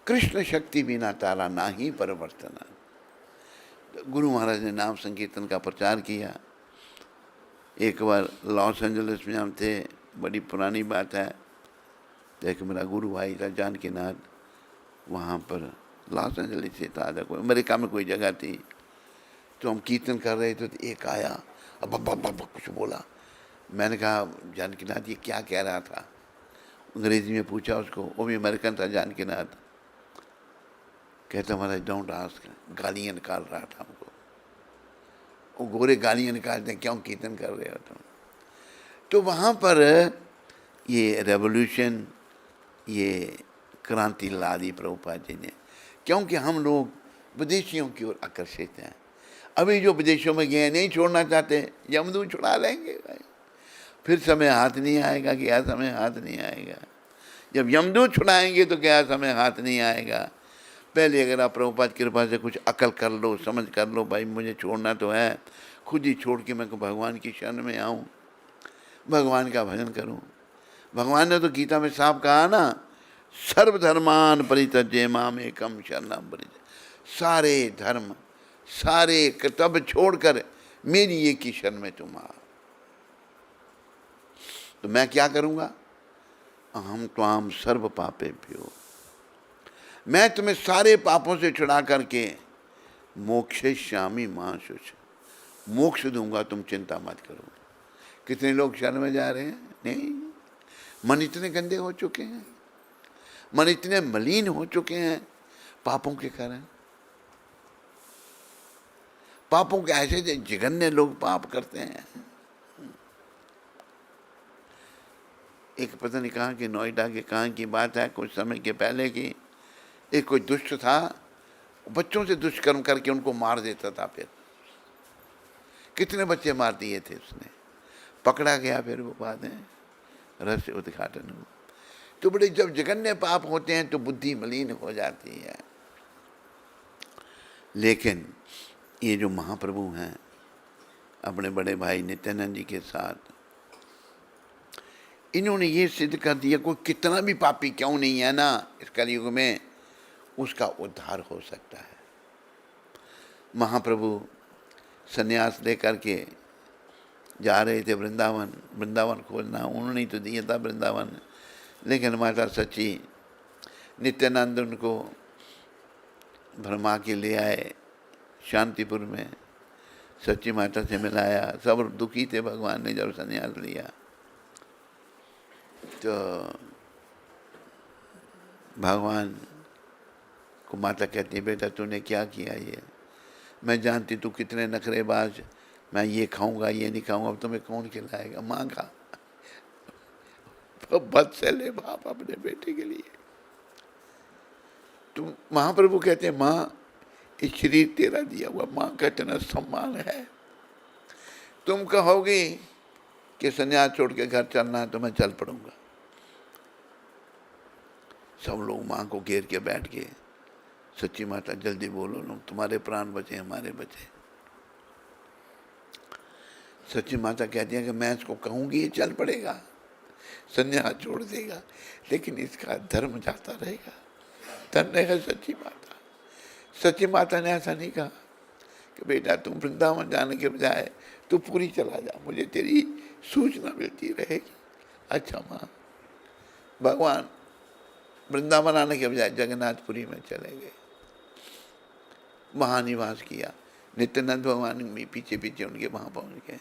कृष्ण शक्ति बिना तारा ना ही परिवर्तन। गुरु महाराज ने नाम संकीर्तन का प्रचार किया। एक बार लॉस एंजलिस में हम थे, बड़ी पुरानी बात है, तो एक मेरा गुरु भाई था जानकीनाथ, वहाँ पर लॉस एंजलिस से था, अमेरिका में कोई जगह थी, तो हम कीर्तन कर रहे थे, तो एक आया, अब कुछ बोला। मैंने कहा जानकीनाथ ये क्या कह रहा था, अंग्रेजी में पूछा उसको, वो भी अमेरिकन था जानकीनाथ। कहता महाराज डोंट आस्क, गालियाँ निकाल रहा था हमको। वो गोरे गालियाँ निकालते हैं, क्यों कीर्तन कर रहे हो तुम। तो वहाँ पर ये रेवोल्यूशन, ये क्रांति ला दी प्रभुपाद जी ने, क्योंकि हम लोग विदेशियों की ओर आकर्षित हैं। अभी जो विदेशों में गए नहीं छोड़ना चाहते, यमदूत छुड़ा लेंगे भाई, फिर समय हाथ नहीं आएगा। क्या समय हाथ नहीं आएगा? जब यमदूत छुड़ाएंगे तो क्या समय हाथ नहीं आएगा? पहले अगर आप प्रभुपाद की कृपा से कुछ अकल कर लो, समझ कर लो, भाई मुझे छोड़ना तो है, खुद ही छोड़ के मैं भगवान की शरण में आऊँ, भगवान का भजन करूँ। भगवान ने तो गीता में साफ कहा ना, सर्वधर्मान परित्यज्य माम एकम शरणम व्रज। सारे धर्म, सारे कर्तव्य छोड़कर मेरी एक ही शरण में तुम आओ। तो मैं क्या करूँगा? अहम त्वाम सर्व पापेभ्यो, मैं तुम्हें सारे पापों से छुड़ा करके मोक्षयिष्यामि मां शुच, मोक्ष दूंगा, तुम चिंता मत करो। कितने लोग शरण में जा रहे हैं? नहीं, मन इतने गंदे हो चुके हैं, मन इतने मलिन हो चुके हैं पापों के कारण। पापों के ऐसे जघन्य लोग पाप करते हैं। एक पता नहीं कहाँ की, नोएडा के कहाँ की बात है, कुछ समय के पहले की, एक कोई दुष्ट था, बच्चों से दुष्कर्म करके उनको मार देता था। फिर कितने बच्चे मार दिए थे उसने, पकड़ा गया, फिर वो बाद में रहस्य उद्घाटन हुआ। तो बड़े जब जघन्य पाप होते हैं तो बुद्धि मलिन हो जाती है। लेकिन ये जो महाप्रभु हैं, अपने बड़े भाई नित्यानंद जी के साथ, इन्होंने ये सिद्ध कर दिया, कोई कितना भी पापी क्यों नहीं है ना इस कलयुग में, उसका उद्धार हो सकता है। महाप्रभु सन्यास लेकर के जा रहे थे वृंदावन, वृंदावन खोजना, उन्होंने ही तो दिया था वृंदावन। लेकिन माता सच्ची नित्यानंद उनको भरमा के ले आए शांतिपुर में, सच्ची माता से मिलाया। सब दुखी थे भगवान ने जब सन्यास लिया। तो भगवान को माता कहती है, बेटा तूने क्या किया ये? मैं जानती तू कितने नखरेबाज, मैं ये खाऊंगा ये नहीं खाऊंगा, अब तुम्हें कौन खिलाएगा? माँ खा। बद से ले बाप अपने बेटे के लिए। तुम महाप्रभु कहते हैं, माँ ये शरीर तेरा दिया हुआ, माँ का इतना सम्मान है। तुम कहोगे कि संन्यास छोड़ के घर चलना है तो मैं चल पड़ूंगा। सब लोग माँ को घेर के बैठ गए। सच्ची माता जल्दी बोलो लोग, तुम्हारे प्राण बचे हमारे बचे। सच्ची माता कहती है कि मैं इसको कहूँगी ये चल पड़ेगा। संन्यास छोड़ देगा, लेकिन इसका धर्म जाता रहेगा। धन्य है सच्ची माता। सच्ची माता ने ऐसा नहीं कहा कि बेटा तुम वृंदावन जाने के बजाय तू पूरी चला जा, मुझे तेरी सूचना मिलती रहेगी। अच्छा माँ, भगवान वृंदावन आने के बजाय जगन्नाथपुरी में चले गए, वहाँ निवास किया। नित्यानंद भगवान भी पीछे पीछे उनके वहाँ पहुँच गए।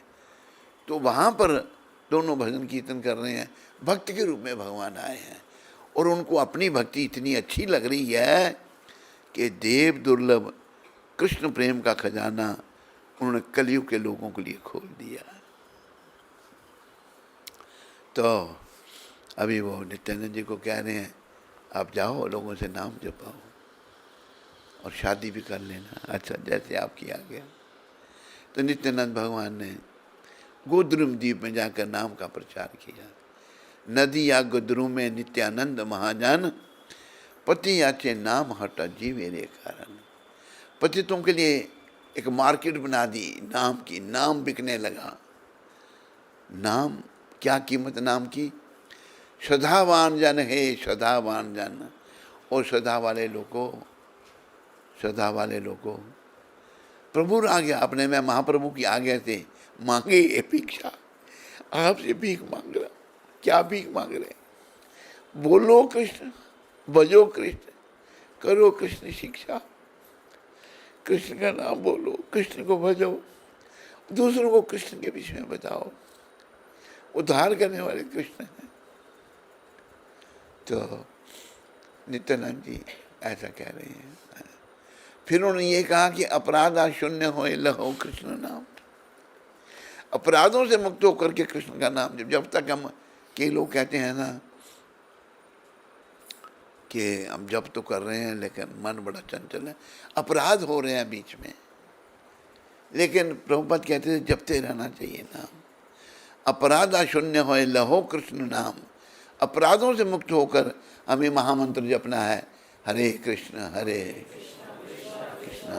तो वहाँ पर दोनों भजन कीर्तन कर रहे हैं, भक्त के रूप में भगवान आए हैं, और उनको अपनी भक्ति इतनी अच्छी लग रही है कि देव दुर्लभ कृष्ण प्रेम का खजाना उन्होंने कलयुग के लोगों के लिए खोल दिया। तो अभी वो नित्यानंद जी को कह रहे हैं आप जाओ लोगों से नाम जपाओ और शादी भी कर लेना। अच्छा, जैसे आपकी आ गया। तो नित्यानंद भगवान ने गोद्रुम द्वीप में जाकर नाम का प्रचार किया। नदी या गोद्रुम में नित्यानंद महाजन, पति याचे नाम हटा जीवेरे कारण। पतितों के लिए एक मार्केट बना दी नाम की, नाम बिकने लगा। नाम, क्या कीमत नाम की? श्रद्धावान जन है, श्रद्धावान जन। और श्रद्धा वाले लोगों प्रभु आ गया अपने में, महाप्रभु की आज्ञा से मांगे ये भिक्षा। आपसे भीख मांग रहा। क्या भीख मांग रहे? बोलो कृष्ण, भजो कृष्ण, करो कृष्ण शिक्षा। कृष्ण का नाम बोलो, कृष्ण को भजो, दूसरों को कृष्ण के विषय में बताओ। उद्धार करने वाले कृष्ण हैं। तो नित्यानंद जी ऐसा कह रहे हैं। फिर उन्होंने ये कहा कि अपराधा शून्य हो लहो कृष्ण नाम। अपराधों से मुक्त होकर के कृष्ण का नाम जब तक हम, कई लोग कहते हैं ना कि हम जप तो कर रहे हैं लेकिन मन बड़ा चंचल है, अपराध हो रहे हैं बीच में, लेकिन प्रभुपद कहते थे जपते रहना चाहिए नाम। अपराधा शून्य हो लहो कृष्ण नाम। अपराधों से मुक्त होकर हमें महामंत्र जपना है, हरे कृष्ण कृष्ण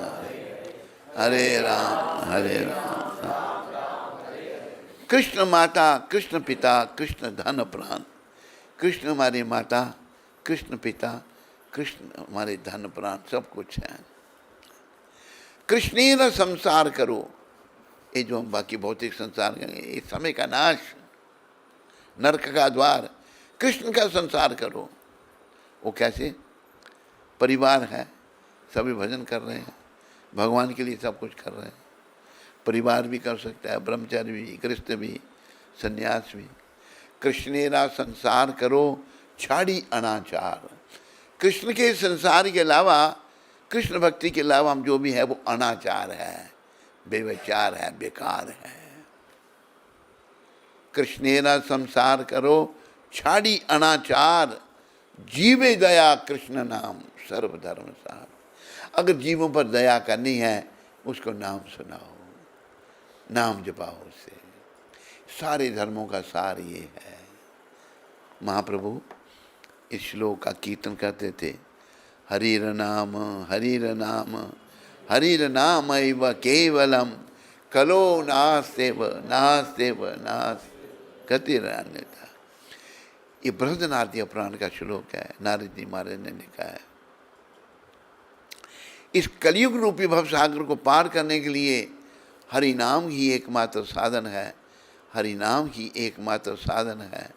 हरे राम कृष्ण माता, कृष्ण पिता, कृष्ण धन प्राण। कृष्ण हमारी माता, कृष्ण पिता, कृष्ण हमारे धन प्राण, सब कुछ है। कृष्णेन संसार करो। ये जो हम बाकी भौतिक संसार करेंगे, ये समय का नाश, नरक का द्वार। कृष्ण का संसार करो। वो कैसे? परिवार है, सभी भजन कर रहे हैं, भगवान के लिए सब कुछ कर रहे हैं। परिवार भी कर सकता है, ब्रह्मचर्य भी, गृहस्थ भी, संन्यास भी। कृष्णेरा संसार करो, छाड़ी अनाचार। कृष्ण के संसार के अलावा, कृष्ण भक्ति के अलावा हम जो भी है वो अनाचार है, बेविचार है, बेकार है। कृष्णेरा संसार करो, छाड़ी अनाचार, जीवे दया कृष्ण नाम, सर्वधर्म सार। अगर जीवों पर दया करनी है, उसको नाम सुनाओ, नाम जपाओ। उससे सारे धर्मों का सार ये है। महाप्रभु इस श्लोक का कीर्तन करते थे, हरिर नाम हरिर नाम हरिर नाम एव केवलम, कलो नास्तेव नास्तेव नास गतिरन्यथा। ये बृहदनारदीय पुराण का श्लोक है, नारद जी महाराज ने लिखा है। इस कलयुग रूपी भवसागर को पार करने के लिए हरि नाम ही एकमात्र साधन है। हरि नाम ही एकमात्र साधन है।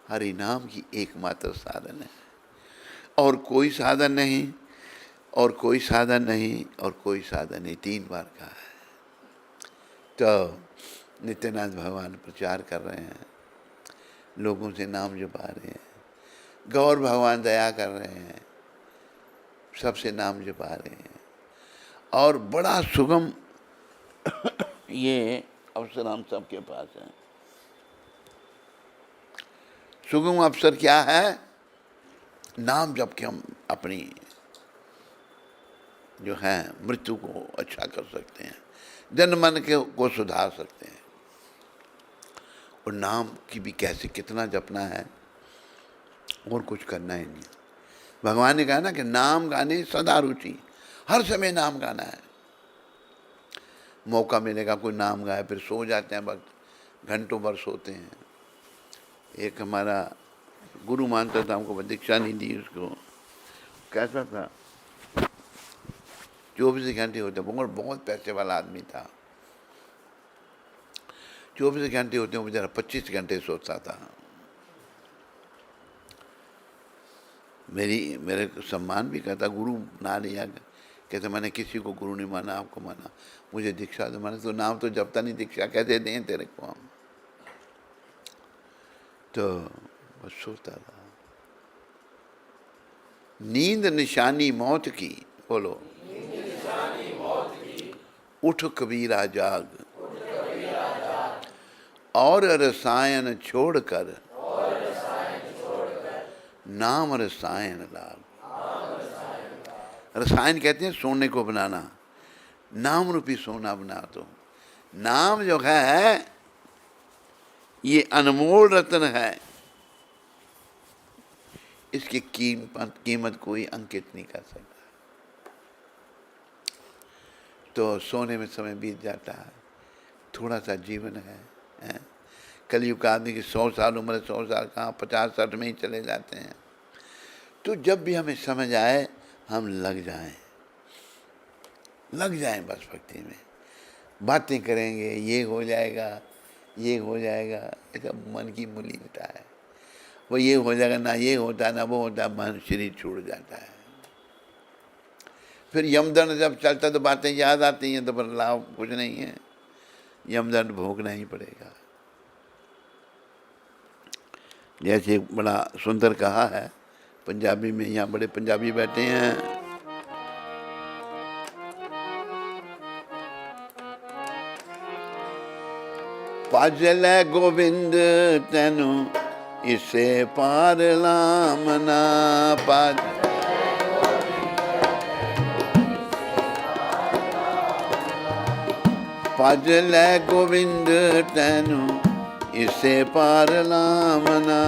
हरि नाम ही एकमात्र साधन है। और कोई साधन नहीं, और कोई साधन नहीं, और कोई साधन नहीं, 3 बार कहा है। तो नित्यानंद भगवान प्रचार कर रहे हैं, लोगों से नाम जपा रहे हैं। गौर भगवान दया कर रहे हैं, सबसे नाम जपा रहे हैं। और बड़ा सुगम ये अवसर हम सबके पास है। सुगम अवसर क्या है? नाम जप के हम अपनी जो है मृत्यु को अच्छा कर सकते हैं, जन मन को सुधार सकते हैं। और नाम की भी कैसे कितना जपना है, और कुछ करना ही नहीं। भगवान ने कहा ना कि नाम गाने सदा रुचि, हर समय नाम गाना है। मौका मिलेगा कोई नाम गाए, फिर सो जाते हैं, वक्त घंटों भर सोते हैं। एक हमारा गुरु मानता था, हमको दीक्षा नहीं दी उसको। कैसा था, 24 घंटे होते, बहुत पैसे वाला आदमी था। 24 घंटे होते, वो बेचारा 25 घंटे सोता था। मेरे सम्मान भी करता, गुरु ना लिया, कहते मैंने किसी को गुरु नहीं माना, आपको माना, मुझे दीक्षा दो। मैंने तो नाम तो जपता नहीं, दीक्षा कैसे दें तेरे को हम। तो बस सोता था। नींद निशानी मौत की, बोलो, उठ कबीरा जाग, और रसायन छोड़कर नाम रसायन लाग। रसायन कहते हैं सोने को बनाना, नाम रूपी सोना बना दो। नाम जो है ये अनमोल रत्न है, इसकी कीमत कोई अंकित नहीं कर सकता। तो सोने में समय बीत जाता है, थोड़ा सा जीवन है। कलयुग का आदमी की 100 साल उम्र, 100 साल कहाँ, 50-60 में ही चले जाते हैं। तो जब भी हमें समझ आए हम लग जाएं बस भक्ति में। बातें करेंगे, ये हो जाएगा, ये हो जाएगा, ऐसा मन की मलिनता है। वो ये हो जाएगा, ना ये होता ना वो होता, मन शरीर छूट जाता है। फिर यमदंड जब चलता तो बातें याद आती हैं, तो पर लाभ कुछ नहीं है, यमदंड भोगना ही पड़ेगा। जैसे बड़ा सुंदर कहा है पंजाबी में, यहाँ बड़े पंजाबी बैठे हैं। भज लै गोविंद तैनू इसे पार लामना। भज लै गोविंद तैनू इसे पार लामना।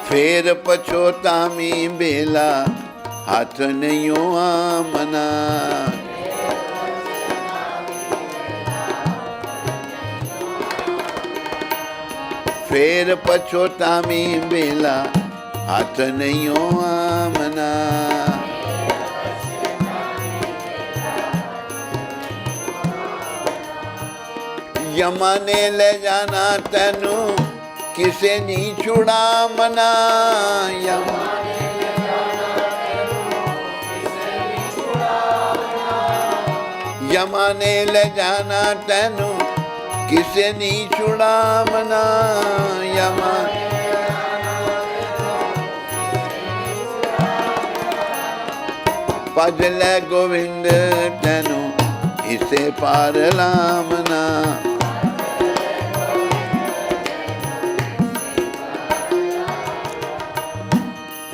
फेर पछोतामी बेला हाथ नहीं आमना। फेर पछोतामी बेला हाथ नहीं आमना। यमा ने ले जाना तैनू किसे नहीं छुड़ा मना। यमा ने ले जाना तैनू किसे नहीं छुड़ा मना। यमा भज लै गोविंद तैनू इसे पार लामना।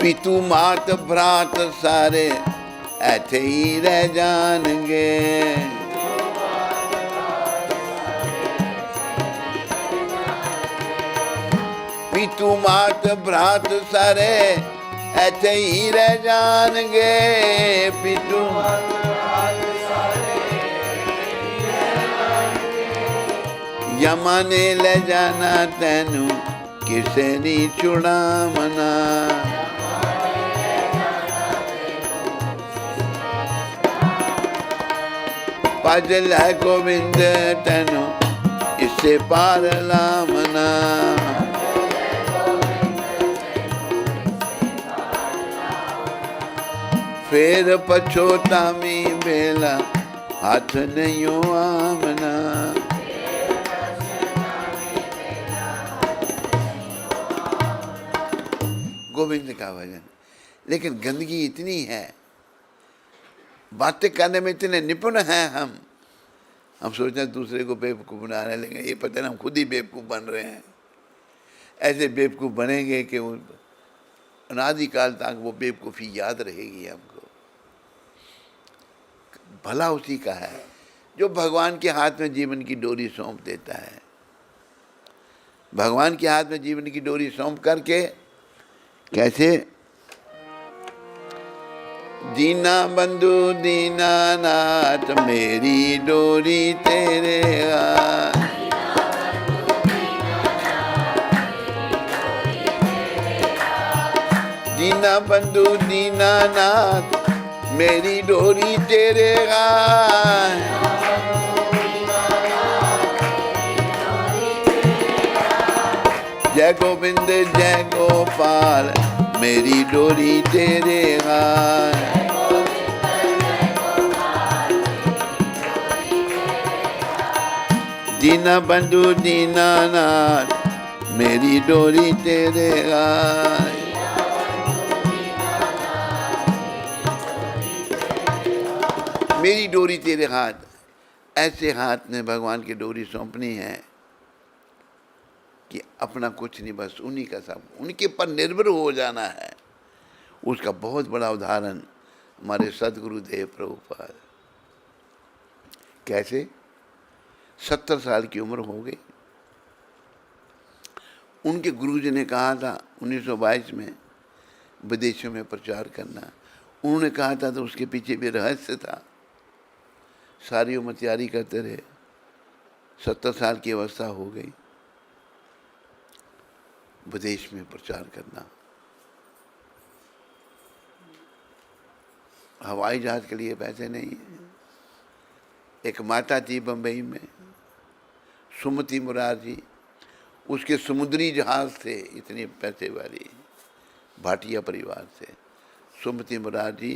पितू मात भ्रात सारे ऐथे ही रह जाएंगे। पितू मात भ्रात सारे ऐथे ही रह जाएंगे। पितू यमा ने ले जाना तैनू किसे नहीं छुड़ा मना। भज लै गोविंद तैनू इसे पार लामना। फेर पछोतामी बेला हाथ नहीं आमना। गोविंद का भजन, लेकिन गंदगी इतनी है, बातें करने में इतने निपुण हैं हम सोचते हैं दूसरे को बेवकूफ़ बना रहे हैं, लेकिन ये पता नहीं हम खुद ही बेवकूफ़ बन रहे हैं। ऐसे बेवकूफ़ बनेंगे कि वो अनादिकाल तक वो बेवकूफ़ी याद रहेगी हमको। भला उसी का है जो भगवान के हाथ में जीवन की डोरी सौंप देता है। भगवान के हाथ में जीवन की डोरी सौंप करके कैसे दीना बंधु दीनानाथ मेरी डोरी तेरे हाथ। दीना बंधु दीनानाथ मेरी डोरी तेरे हाथ। जय गोविंद जय गोपाल मेरी डोरी तेरे हाथ। दीना बंधु दीनानाथ मेरी डोरी तेरे हाथ। मेरी डोरी तेरे हाथ, ऐसे हाथ ने भगवान की डोरी सौंपनी है कि अपना कुछ नहीं, बस उन्हीं का सब, उनके पर निर्भर हो जाना है। उसका बहुत बड़ा उदाहरण हमारे सदगुरुदेव प्रभुपाद। कैसे 70 साल की उम्र हो गई, उनके गुरुजी ने कहा था 1922 में विदेशों में प्रचार करना। उन्होंने कहा था तो उसके पीछे भी रहस्य था। सारी उम्र तैयारी करते रहे, 70 साल की अवस्था हो गई, विदेश में प्रचार करना। हवाई जहाज के लिए पैसे नहीं है। एक माता थी बम्बई में, सुमति मुरारजी, उसके समुद्री जहाज थे इतने पैसे वाली, भाटिया परिवार से। सुमति मुरारजी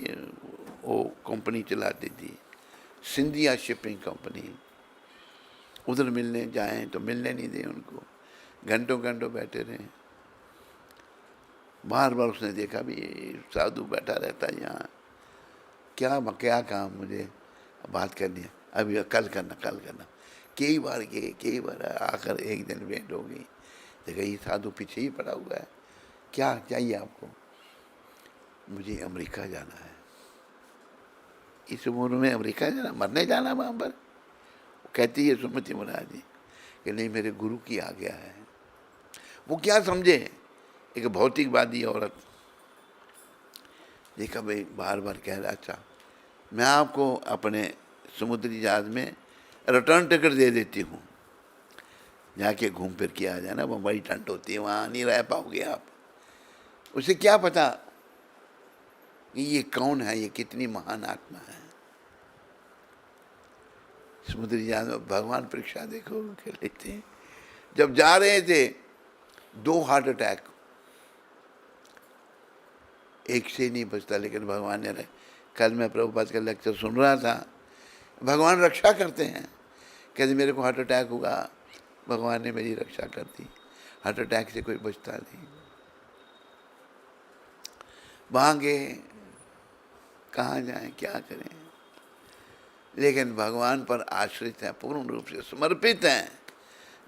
वो कंपनी चलाती थी, सिंधिया शिपिंग कंपनी। उधर मिलने जाएं तो मिलने नहीं दे उनको, घंटों घंटों बैठे रहे। बार बार उसने देखा भी साधु बैठा रहता है यहाँ, क्या काम, मुझे बात करनी है, अभी कल करना कल करना। कई बार आकर एक दिन भेंट हो गई। देखा ये साधु पीछे ही पड़ा हुआ है, क्या चाहिए आपको? मुझे अमेरिका जाना है। इस उम्र में अमेरिका जाना, मरने जाना वहाँ पर? कहती है सुमति मुरार जी कि नहीं, मेरे गुरु की आज्ञा है। वो क्या समझे, एक भौतिकवादी औरत। देखा भाई बार बार कह रहा, अच्छा मैं आपको अपने समुद्री जहाज में रिटर्न टिकट दे देती हूँ, जाके घूम फिर के आ जाना, वो बड़ी ठंड होती है, वहाँ नहीं रह पाओगे आप। उसे क्या पता कि ये कौन है, ये कितनी महान आत्मा है। समुद्री जहाज में भगवान परीक्षा देखो के लेते हैं। जब जा रहे थे 2 हार्ट अटैक, एक से नहीं बचता, लेकिन भगवान ने रहे। कल मैं प्रभुपाद का लेक्चर सुन रहा था, भगवान रक्षा करते हैं। कहते मेरे को हार्ट अटैक हुआ, भगवान ने मेरी रक्षा कर दी। हार्ट अटैक से कोई बचता नहीं। वहाँ गए, कहाँ जाएं, क्या करें, लेकिन भगवान पर आश्रित हैं, पूर्ण रूप से समर्पित हैं,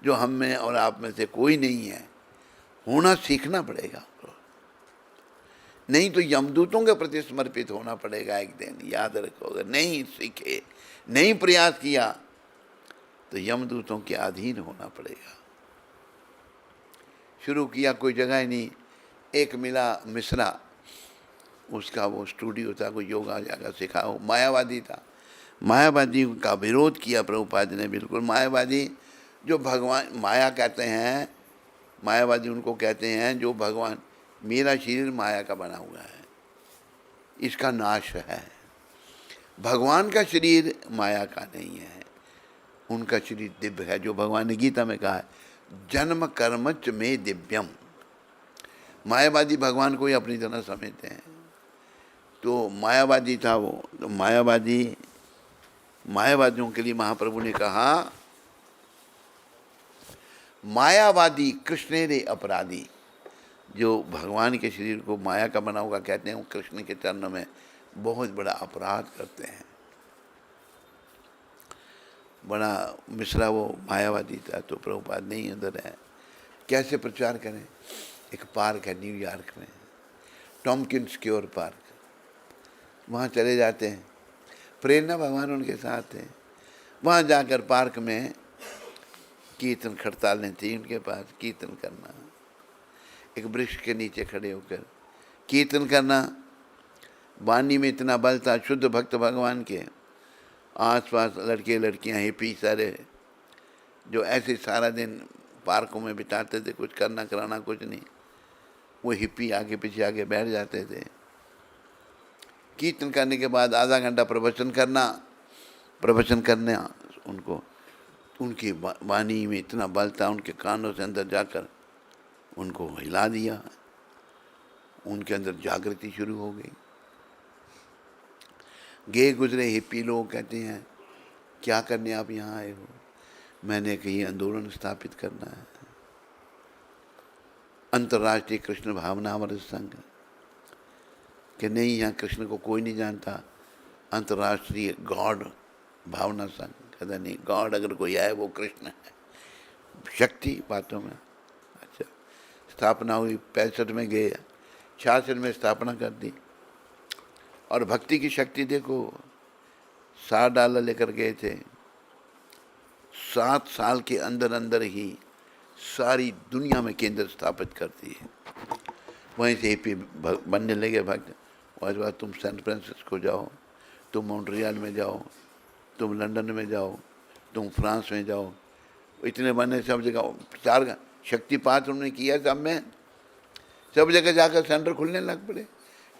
जो हम में और आप में से कोई नहीं है। होना सीखना पड़ेगा, नहीं तो यमदूतों के प्रति समर्पित होना पड़ेगा एक दिन, याद रखो। अगर नहीं सीखे, नहीं प्रयास किया, तो यमदूतों के अधीन होना पड़ेगा। शुरू किया, कोई जगह ही नहीं। एक मिला मिश्रा, उसका वो स्टूडियो था, कोई योगा जागा सिखाओ, मायावादी था। मायावादी का विरोध किया प्रभुपाद ने, बिल्कुल। मायावादी जो भगवान, माया कहते हैं, मायावादी उनको कहते हैं जो भगवान, मेरा शरीर माया का बना हुआ है, इसका नाश है। भगवान का शरीर माया का नहीं है, उनका शरीर दिव्य है, जो भगवान ने गीता में कहा है, जन्म कर्मच में दिव्यम। मायावादी भगवान को ही अपनी तरह समझते हैं। तो मायावादी था वो। तो मायावादियों के लिए महाप्रभु ने कहा, मायावादी कृष्णेरे अपराधी। जो भगवान के शरीर को माया का बना हुआ कहते हैं, वो कृष्ण के चरणों में बहुत बड़ा अपराध करते हैं। बड़ा मिश्रा वो मायावादी था। तो प्रभुपाद नहीं उधर है, कैसे प्रचार करें। एक पार्क है न्यूयॉर्क में, टॉमकिंस क्योर पार्क, वहाँ चले जाते हैं। प्रेरणा भगवान उनके साथ थे। वहाँ जाकर पार्क में कीर्तन खड़तालें थी उनके पास, कीर्तन करना, एक वृक्ष के नीचे खड़े होकर कीर्तन करना। वाणी में इतना बल था, शुद्ध भक्त भगवान के। आसपास लड़के लड़कियां हिप्पी सारे, जो ऐसे सारा दिन पार्कों में बिताते थे, कुछ करना कराना कुछ नहीं, वो हिप्पी आगे पीछे आगे बैठ जाते थे। कीर्तन करने के बाद आधा घंटा प्रवचन करना उनको, उनकी वाणी में इतना बल था, उनके कानों से अंदर जाकर उनको हिला दिया, उनके अंदर जागृति शुरू हो गई। गए गुजरे हिप्पी लोग कहते हैं, क्या करने आप यहाँ आए हो? मैंने कही आंदोलन स्थापित करना है, अंतर्राष्ट्रीय कृष्ण भावनामृत संघ। कि नहीं, यहाँ कृष्ण को कोई नहीं जानता, अंतर्राष्ट्रीय गॉड भावना संघ। कहता नहीं, गॉड अगर कोई है वो कृष्ण है, शक्ति बातों में। अच्छा, स्थापना हुई 65 में गए, 66 में स्थापना कर दी। और भक्ति की शक्ति देखो, $60 लेकर गए थे, 7 साल के अंदर अंदर ही सारी दुनिया में केंद्र स्थापित कर दिए। वहीं से हिप्पी बनने लगे भक्त। और उसके बाद तुम सैन फ्रांसिस्को जाओ, तुम मॉन्ट्रियल में जाओ, तुम लंदन में जाओ, तुम फ्रांस में जाओ, इतने बने सब जगह। 4 शक्तिपात उन्होंने किया सब में, सब जगह जाकर सेंटर खुलने लग पड़े।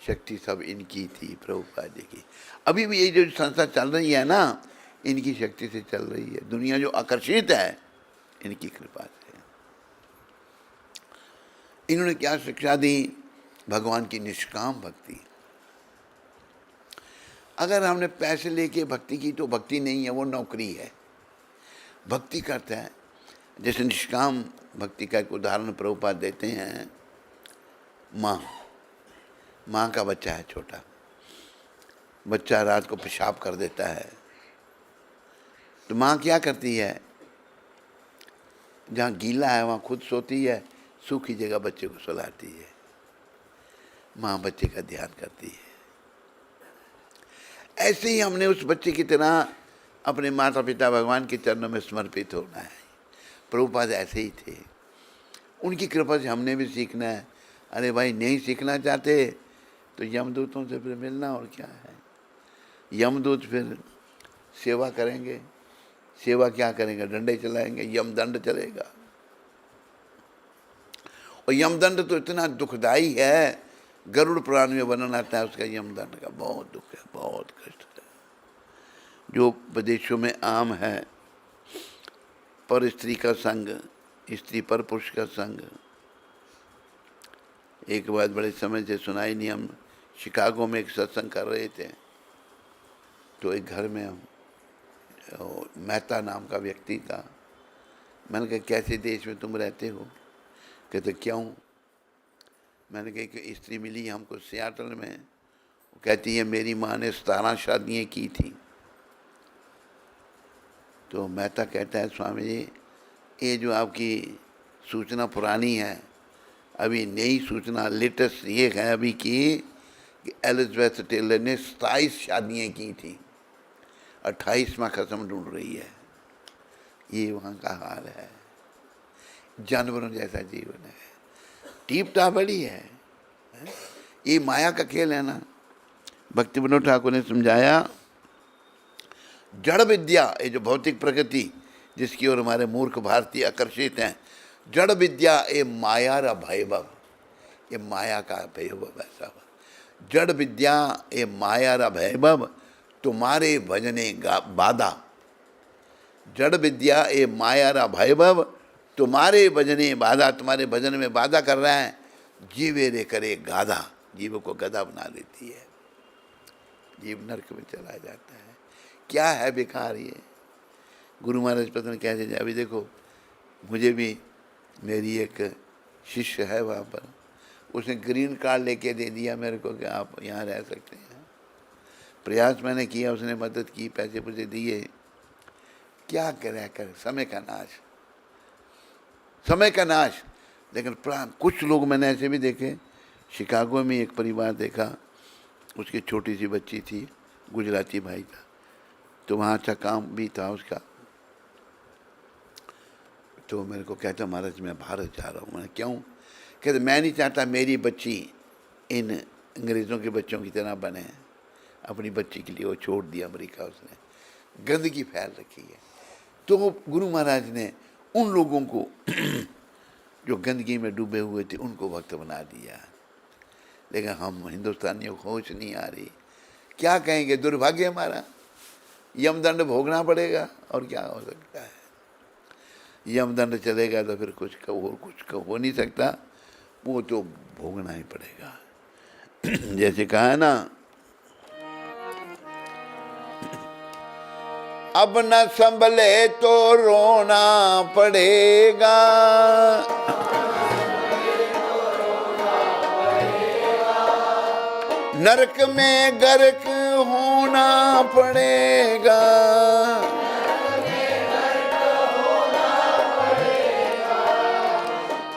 शक्ति सब इनकी थी, प्रभुपाद जी की। अभी भी ये जो संस्था चल रही है ना, इनकी शक्ति से चल रही है। दुनिया जो आकर्षित है, इनकी कृपा से। इन्होंने क्या शिक्षा दी? भगवान की निष्काम भक्ति। अगर हमने पैसे लेके भक्ति की तो भक्ति नहीं है, वो नौकरी है। भक्ति करता है, जैसे निष्काम भक्ति का एक उदाहरण प्रभुपाद देते हैं। माँ का बच्चा है, छोटा बच्चा रात को पेशाब कर देता है, तो माँ क्या करती है? जहाँ गीला है वहाँ खुद सोती है, सूखी जगह बच्चे को सुलाती है। माँ बच्चे का ध्यान करती है। ऐसे ही हमने उस बच्चे की तरह अपने माता पिता भगवान के चरणों में समर्पित होना है। प्रभुपाद ऐसे ही थे, उनकी कृपा से हमने भी सीखना है। अरे भाई, नहीं सीखना चाहते तो यमदूतों से फिर मिलना, और क्या है। यमदूत फिर सेवा करेंगे। सेवा क्या करेंगे? डंडे चलाएंगे, यमदंड चलेगा। और यमदंड तो इतना दुखदाई है, गरुड़ पुराण में वर्णन आता है उसका, यमदंड का। बहुत दुख है, बहुत कष्ट है। जो विदेशों में आम है, पर स्त्री का संग, स्त्री पर पुरुष का संग। एक बात बड़े समय से सुनाई नहीं। हम शिकागो में एक सत्संग कर रहे थे, तो एक घर में मेहता नाम का व्यक्ति था। मैंने कहा, कैसे देश में तुम रहते हो? कहते, क्यों? मैंने कहा कि स्त्री मिली हमको सियाटल में। वो कहती है, मेरी माँ ने 17 शादियाँ की थी। तो मेहता कहता है, स्वामी जी, ये जो आपकी सूचना पुरानी है, अभी नई सूचना लेटेस्ट ये है अभी की कि एलिजाबेथ टेलर ने 27 शादियाँ की थी, 28वां खत्म ढूंढ रही है। ये वहाँ का हाल है। जानवरों जैसा जीवन है, टीप टापड़ी है। ये माया का खेल है ना। भक्ति विनोद ठाकुर ने समझाया, जड़ विद्या, ये जो भौतिक प्रकृति जिसकी ओर हमारे मूर्ख भारतीय आकर्षित हैं, जड़ विद्या ये माया रा भैभव, ये माया का भैभव ऐसा। जड़ विद्या ये माया रा भैभव, तुम्हारे भजने बाधा। जड़ विद्या ये माया रा भैभव, तुम्हारे भजने बाधा। तुम्हारे भजन में बाधा कर रहा है, जीवे रे करे गाधा। जीव को गधा बना देती है, जीव नरक में चला जाता है। क्या है बेकार ये। गुरु महाराज पता नहीं कैसे जाए। अभी देखो, मुझे भी मेरी एक शिष्य है वहाँ पर, उसने ग्रीन कार्ड लेके दे दिया मेरे को कि आप यहाँ रह सकते हैं। प्रयास मैंने किया, उसने मदद की, पैसे पुसे दिए। क्या करे कर, समय का नाश, समय का नाश। लेकिन कुछ लोग मैंने ऐसे भी देखे। शिकागो में एक परिवार देखा, उसकी छोटी सी बच्ची थी, गुजराती भाई था, तो वहाँ अच्छा काम भी था उसका। तो मेरे को कहता, महाराज मैं भारत जा रहा हूँ। मैंने क्यों? कहते, मैं नहीं चाहता मेरी बच्ची इन अंग्रेज़ों के बच्चों की तरह बने। अपनी बच्ची के लिए वो छोड़ दिया अमेरिका, उसने गंदगी फैल रखी है। तो गुरु महाराज ने उन लोगों को जो गंदगी में डूबे हुए थे उनको भक्त बना दिया। लेकिन हम हिंदुस्तानियों को होश नहीं आ रही, क्या कहेंगे, दुर्भाग्य हमारा, यमदंड भोगना पड़ेगा और क्या हो सकता है। यमदंड चलेगा तो फिर कुछ हो नहीं सकता, वो तो भोगना ही पड़ेगा। जैसे कहा है ना, अब न संभले तो रोना पड़ेगा, नरक में गर्क होना पड़ेगा,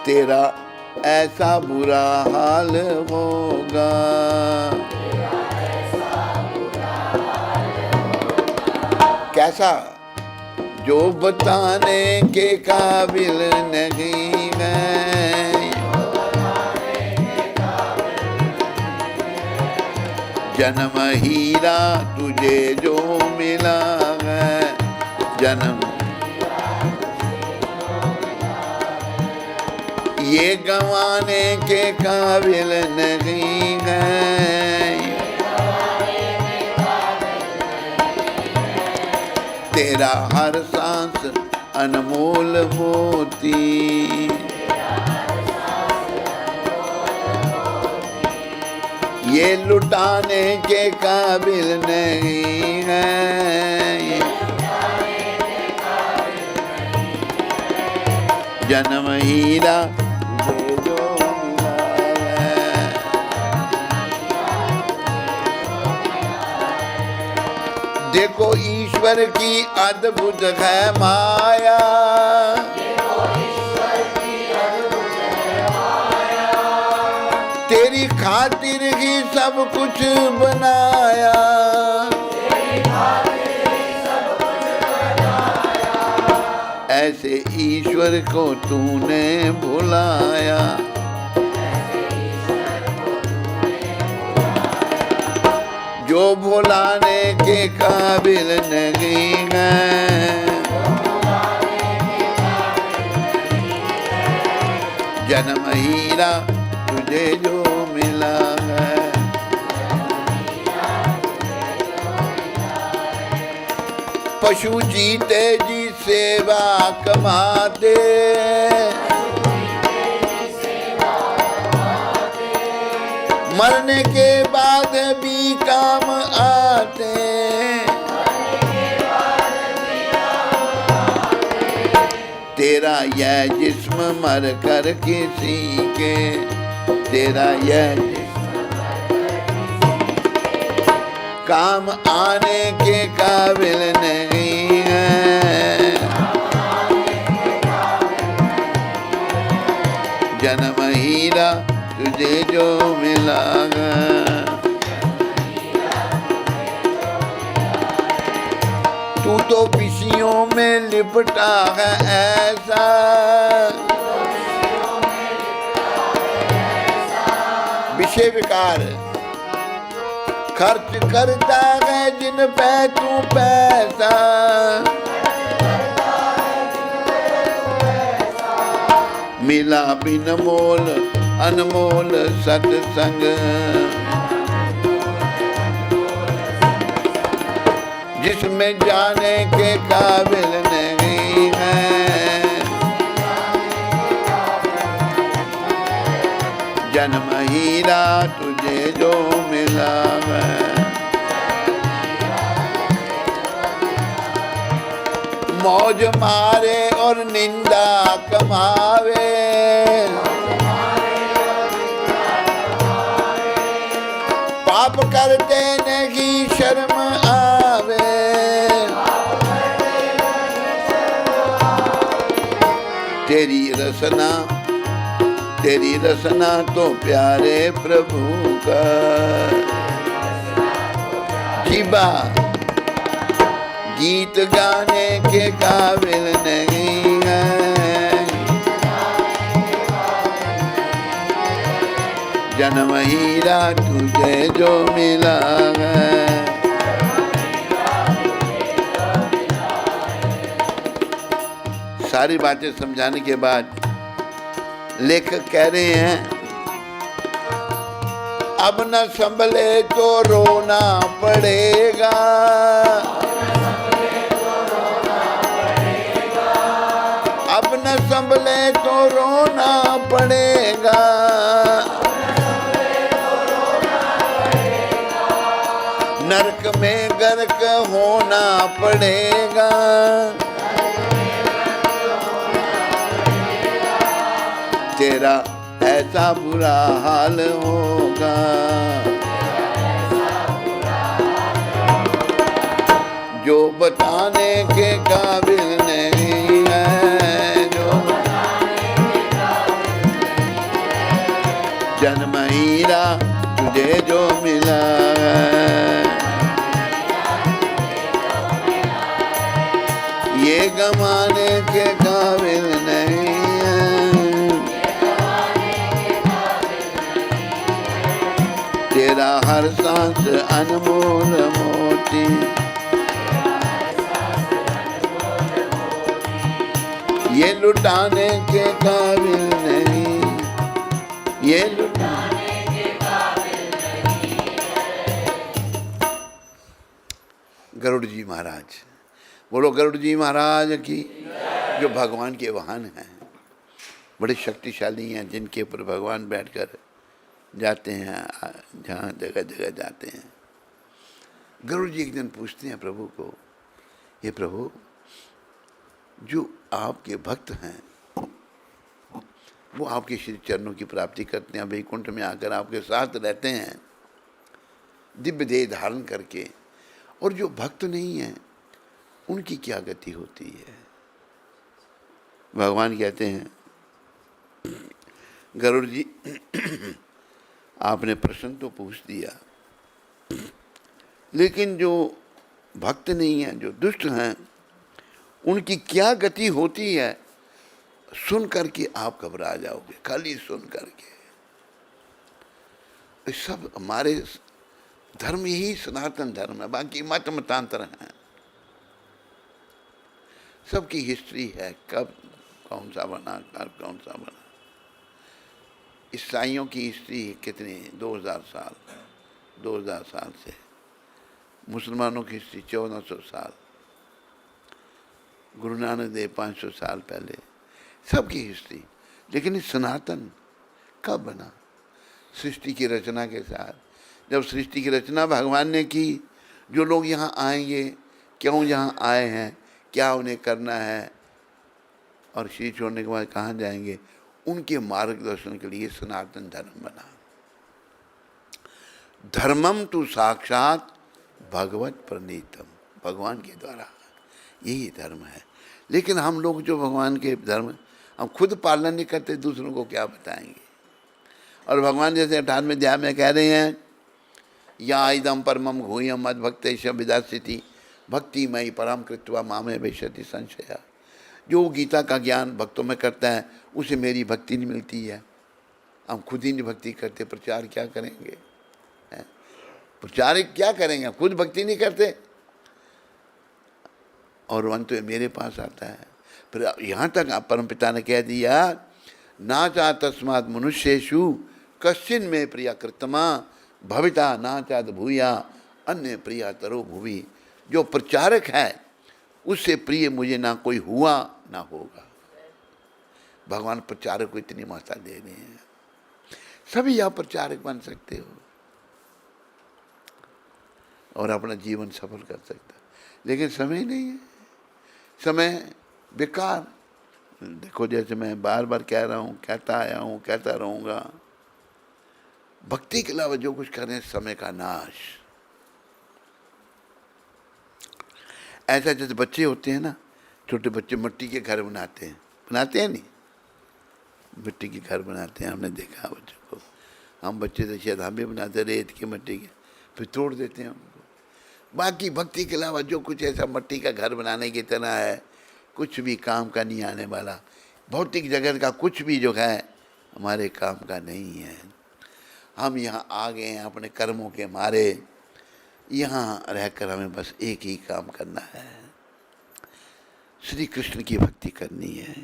तेरा ऐसा बुरा हाल होगा। कैसा? जो बताने के काबिल नहीं है, जन्म हीरा तुझे जो मिला है, जन्म ये गंवाने के काबिल नहीं है, तेरा हर सांस अनमोल मोती, ये लुटाने के काबिल नहीं है, जन्म हीरा तुझे जो मिला है। देखो ईश्वर की अद्भुत है माया, तेरी खातिर ही सब कुछ बनाया, ऐसे ईश्वर को तूने भुलाया, जो भुलाने के काबिल नहीं है, जन्म हीरा तुझे जो मिला है। पशु जीते जी सेवा कमाते, मरने के बाद भी काम आते, तेरा यह जिस्म मर कर किसी के, तेरा यह काम आने के काबिल नहीं है, जन्म हीरा तुझे जो मिला है। तू तो विषयों में लिपटा है ऐसा, विषय विकार खर्च करता है जिन पे तू पैसा, मिला बिन मोल अनमोल सत्संग, जिसमें जाने के काबिल नहीं है, जन्म हीरा तुझे जो मिला है। मौज मारे और निंदा कमावे, पाप करते नहीं शर्म आवे, तेरी रसना तो प्यारे प्रभु का, जीबा गीत गाने के काबिल नहीं है, जन्म हीरा तुझे जो मिला है। सारी बातें समझाने के बाद लेखक कह रहे हैं, अब न संभले तो रोना पड़ेगा, अब न संभले तो रोना पड़ेगा, नरक में गर्क होना पड़ेगा, तेरा ऐसा बुरा हाल होगा। जो बताने के काबिल नहीं है, जो जन्म हीरा तुझे जो मिला है, ये गंवाने के काबिल नहीं है, तेरा हर सांस अनमोल मोती, ये लुटाने के काबिल नहीं, ये लुटाने के काबिल नहीं है। गरुड़ जी महाराज, बोलो गरुड़ जी महाराज की, जो भगवान के वाहन हैं, बड़े शक्तिशाली हैं, जिनके ऊपर भगवान बैठकर जाते हैं, जहाँ जगह जगह जाते हैं। गरुड़ जी एक दिन पूछते हैं प्रभु को, ये प्रभु, जो आपके भक्त हैं वो आपके श्री चरणों की प्राप्ति करते हैं, वैकुंठ में आकर आपके साथ रहते हैं दिव्य देह धारण करके, और जो भक्त नहीं है उनकी क्या गति होती है? भगवान कहते हैं, गरुड़ जी आपने प्रश्न तो पूछ दिया, लेकिन जो भक्त नहीं है, जो दुष्ट हैं, उनकी क्या गति होती है, सुन करके आप घबरा जाओगे। खाली सुन करके, सब हमारे धर्म यही सनातन धर्म है, बाकी मत मतांतर हैं, सबकी हिस्ट्री है, कब कौन सा बना, कब कौन सा बना। ईसाइयों की हिस्ट्री कितनी, 2000 साल से, मुसलमानों की हिस्ट्री 1400 साल, गुरु नानक देव 500 साल पहले, सबकी हिस्ट्री। लेकिन इस सनातन कब बना? सृष्टि की रचना के साथ। जब सृष्टि की रचना भगवान ने की, जो लोग यहाँ आएंगे, क्यों यहाँ आए हैं, क्या उन्हें करना है, और शरीर छोड़ने के बाद कहाँ जाएंगे, उनके मार्गदर्शन के लिए सनातन धर्म बना। धर्मम तो साक्षात भगवत प्रणीतम, भगवान के द्वारा यही धर्म है। लेकिन हम लोग जो भगवान के धर्म हम खुद पालन नहीं करते, दूसरों को क्या बताएंगे। और भगवान जैसे 18वें अध्याय में कह रहे हैं, या इदम परमम घूयम मद भक्तेश विदास्यति भक्तिमयी परम कृत्वा मामे विशति संशया। जो गीता का ज्ञान भक्तों में करता है, उसे मेरी भक्ति नहीं मिलती है। हम खुद ही नहीं भक्ति करते, प्रचार क्या करेंगे, प्रचार क्या करेंगे, खुद भक्ति नहीं करते। और अंत तो मेरे पास आता है। फिर यहाँ तक परमपिता ने कह दिया, ना चा तस्मात् मनुष्येषु कश्चिन में प्रिया कृतमा भविता ना चात भूया अन्य प्रिया तरो भुवि। जो प्रचारक है उससे प्रिय मुझे ना कोई हुआ ना होगा। भगवान प्रचारक को इतनी मात्रा दे रहे हैं, सभी आप प्रचारक बन सकते हो और अपना जीवन सफल कर सकते हो, लेकिन समय नहीं है, समय बेकार। देखो जैसे मैं बार बार कह रहा हूँ, कहता आया हूँ, कहता रहूँगा, भक्ति के अलावा जो कुछ करें समय का नाश। ऐसा जैसे बच्चे होते हैं ना, छोटे बच्चे मिट्टी के घर बनाते हैं नहीं, मिट्टी के घर बनाते हैं, हमने देखा बच्चों को। हम बच्चे तो शायद हम भी बनाते, रेत के मिट्टी के, फिर तोड़ देते हैं उनको। बाकी भक्ति के अलावा जो कुछ ऐसा मिट्टी का घर बनाने की तरह है, कुछ भी काम का नहीं आने वाला। भौतिक जगत का कुछ भी जो है हमारे काम का नहीं है। हम यहाँ आ गए हैं अपने कर्मों के मारे, यहाँ रहकर हमें बस एक ही काम करना है, श्री कृष्ण की भक्ति करनी है।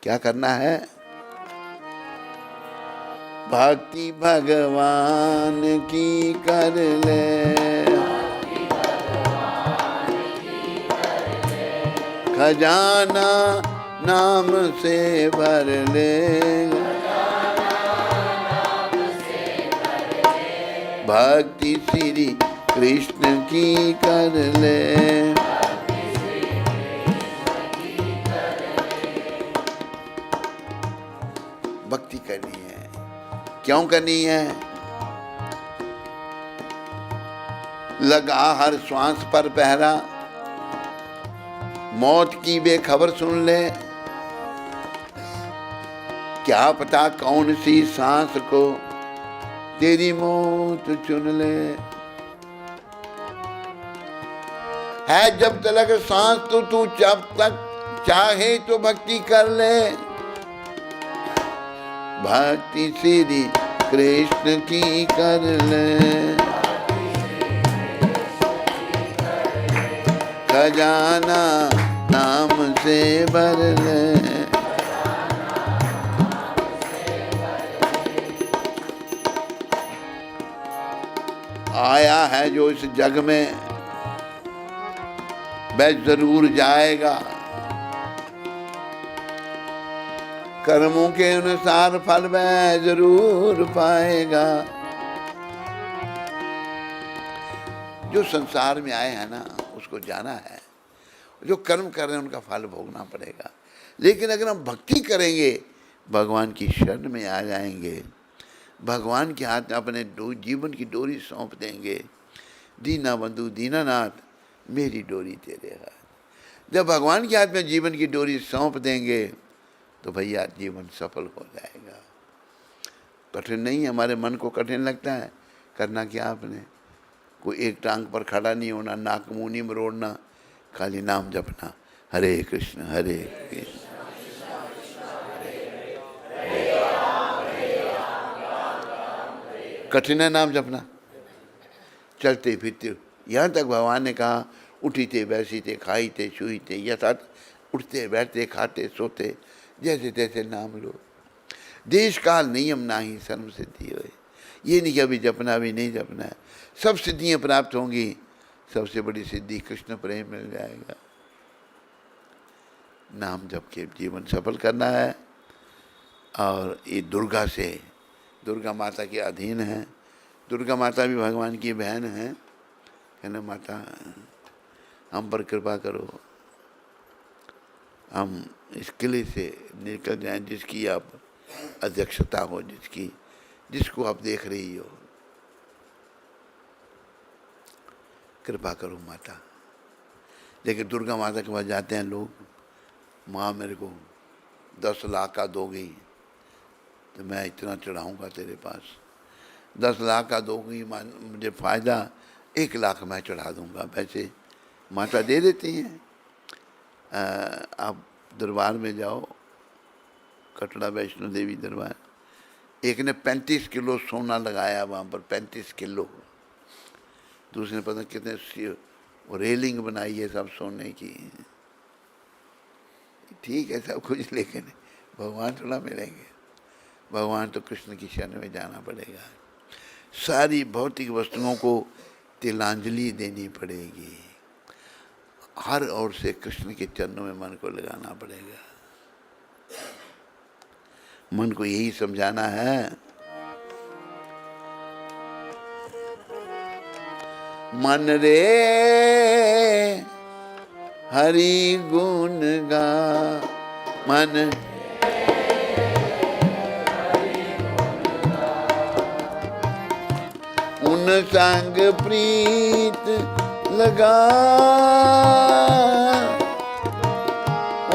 क्या करना है? भक्ति भगवान की कर ले, खजाना नाम से भर ले, भक्ति श्री कृष्ण की कर ले। भक्ति करनी है। क्यों करनी है? लगा हर श्वास पर पहरा, मौत की बेखबर सुन ले, क्या पता कौन सी सांस को तेरी मौत चुन ले। है जब तक सांस तो तू जब तक चाहे तो भक्ति कर ले, भक्ति श्री कृष्ण की कर ले, खजाना नाम से भर ले। आया है जो इस जग में वह जरूर जाएगा, कर्मों के अनुसार फल वह जरूर पाएगा। जो संसार में आए हैं ना, उसको जाना है, जो कर्म कर रहे हैं उनका फल भोगना पड़ेगा। लेकिन अगर हम भक्ति करेंगे, भगवान की शरण में आ जाएंगे, भगवान के हाथ में अपने जीवन की डोरी सौंप देंगे। दीना बंधु दीनानाथ मेरी डोरी तेरे हाथ। जब भगवान के हाथ में जीवन की डोरी सौंप देंगे तो भैया जीवन सफल हो जाएगा। कठिन नहीं, हमारे मन को कठिन लगता है। करना क्या आपने? कोई एक टांग पर खड़ा नहीं होना, नाक मुंह नहीं मरोड़ना, खाली नाम जपना, हरे कृष्ण हरे कृष्ण। कठिन है नाम जपना, चलते फिरते। यहाँ तक भगवान ने कहा उठी थे बैसी थे खाई थे छुई थे, यथार्थ उठते बैठते खाते सोते जैसे तैसे नाम लो। देश काल नियम नाही सर्व सिद्धि होए। ये नहीं कि अभी जपना भी नहीं जपना है, सब सिद्धियाँ प्राप्त होंगी। सबसे बड़ी सिद्धि कृष्ण प्रेम मिल जाएगा। नाम जप के जीवन सफल करना है। और ये दुर्गा से, दुर्गा माता के अधीन है। दुर्गा माता भी भगवान की बहन है। कहना माता हम पर कृपा करो, हम इस किले से निकल जाएं जिसकी आप अध्यक्षता हो, जिसको आप देख रही हो। कृपा करो माता। लेकिन दुर्गा माता के पास जाते हैं लोग, माँ मेरे को 10 लाख का दोगी तो मैं इतना चढ़ाऊँगा तेरे पास। 10 लाख का दोगी मुझे फ़ायदा, 1 लाख मैं चढ़ा दूँगा। वैसे माता दे देती हैं। आप दरबार में जाओ, कटरा वैष्णो देवी दरबार, एक ने 35 किलो सोना लगाया वहाँ पर, 35 किलो। दूसरे ने पता कितने वो रेलिंग बनाई है सब सोने की। ठीक है सब कुछ, लेकिन भगवान थोड़ा मिलेंगे। भगवान तो कृष्ण की शरण में जाना पड़ेगा। सारी भौतिक वस्तुओं को तिलांजलि देनी पड़ेगी। हर ओर से कृष्ण के चरणों में मन को लगाना पड़ेगा। मन को यही समझाना है, मन रे हरि गुण गा, मन उन संग प्रीत लगा,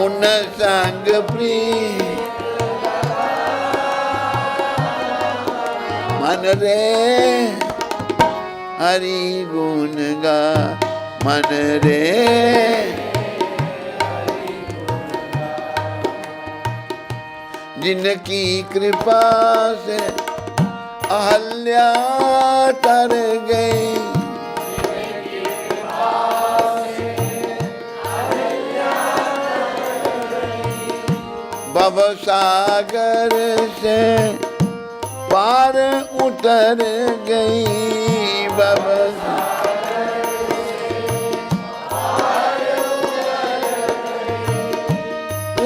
उन संग प्रीत मन रे हरि गुण गा, मन रे जिनकी कृपा से अहल्या तर गई, भव सागर से पार उतर गई, भव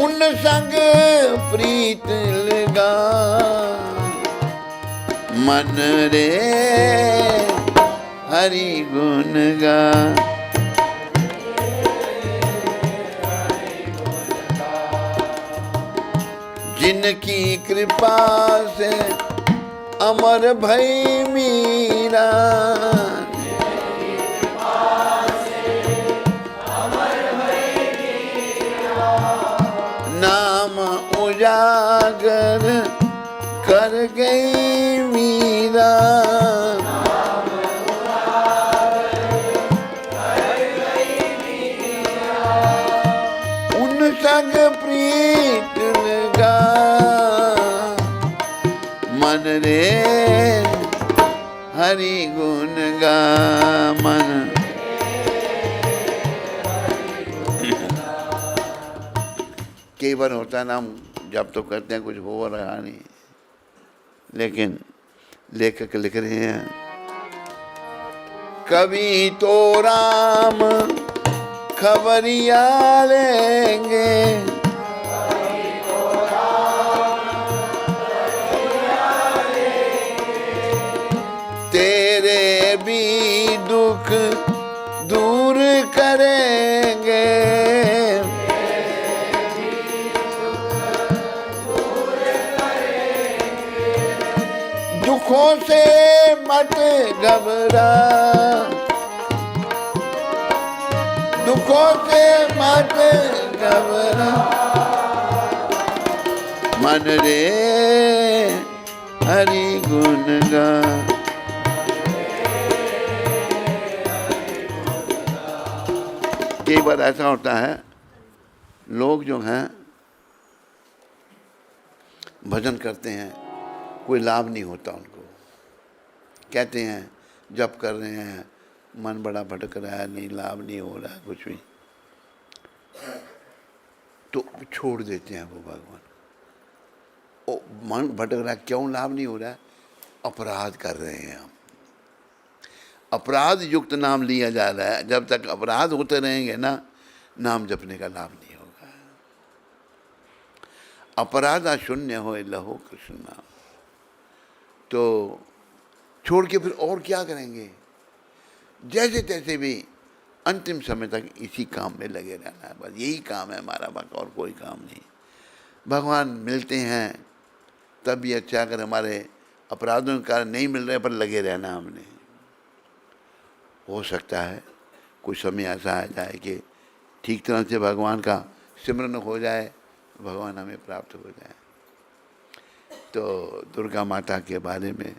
उन संग प्रीत लगा, मन रे हरि गुण गा। जिनकी कृपा से अमर भई मीरा, नाम उजागर कर गई मीरा, उन संग प्रीत लगा, मन रे हरि गुण गा, मन। कई बार होता है ना, हम जब तो करते हैं कुछ हो रहा नहीं, लेकिन लेखक लिख रहे हैं, कभी तो राम खबरिया लेंगे, तेरे भी दुख दूर करेंगे, दुखों से मत घबरा, दुखों से मत घबरा, मन रे हरि गुण गा। कई बार ऐसा होता है, लोग जो हैं भजन करते हैं, कोई लाभ नहीं होता उनको, कहते हैं जप कर रहे हैं, मन बड़ा भटक रहा है, नहीं लाभ नहीं हो रहा है कुछ भी, तो छोड़ देते हैं वो भगवान। ओ मन भटक रहा है, क्यों लाभ नहीं हो रहा है? अपराध कर रहे हैं हम, अपराध युक्त नाम लिया जा रहा है। जब तक अपराध होते रहेंगे ना, नाम जपने का लाभ नहीं होगा। अपराधा शून्य हो लहो कृष्ण नाम, तो छोड़ के फिर और क्या करेंगे? जैसे तैसे भी अंतिम समय तक इसी काम में लगे रहना है, बस यही काम है हमारा, बस और कोई काम नहीं। भगवान मिलते हैं तब भी अच्छा, अगर हमारे अपराधों के कारण नहीं मिल रहे पर लगे रहना हमने। हो सकता है कुछ समय ऐसा आ जाए कि ठीक तरह से भगवान का सिमरन हो जाए, भगवान हमें प्राप्त हो जाए। तो दुर्गा माता के बारे में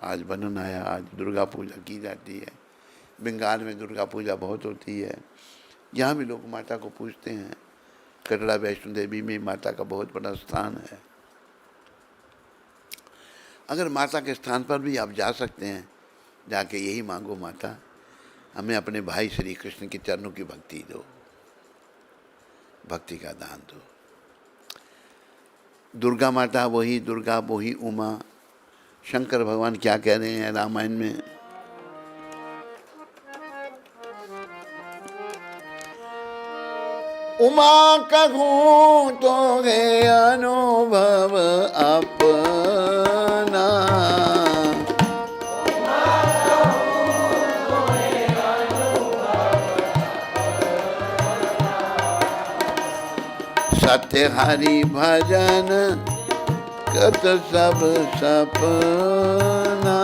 आज वर्णन आया। आज दुर्गा पूजा की जाती है, बंगाल में दुर्गा पूजा बहुत होती है, यहाँ भी लोग माता को पूजते हैं। कटरा वैष्णो देवी में माता का बहुत बड़ा स्थान है। अगर माता के स्थान पर भी आप जा सकते हैं, जाके यही मांगो, माता हमें अपने भाई श्री कृष्ण के चरणों की भक्ति दो, भक्ति का दान दो। दुर्गा माता वही दुर्गा, वही उमा। शंकर भगवान क्या कह रहे हैं रामायण में? उमा कहूँ तो है अनुभव अपना, सत्य हरि भजन कत सब सपना,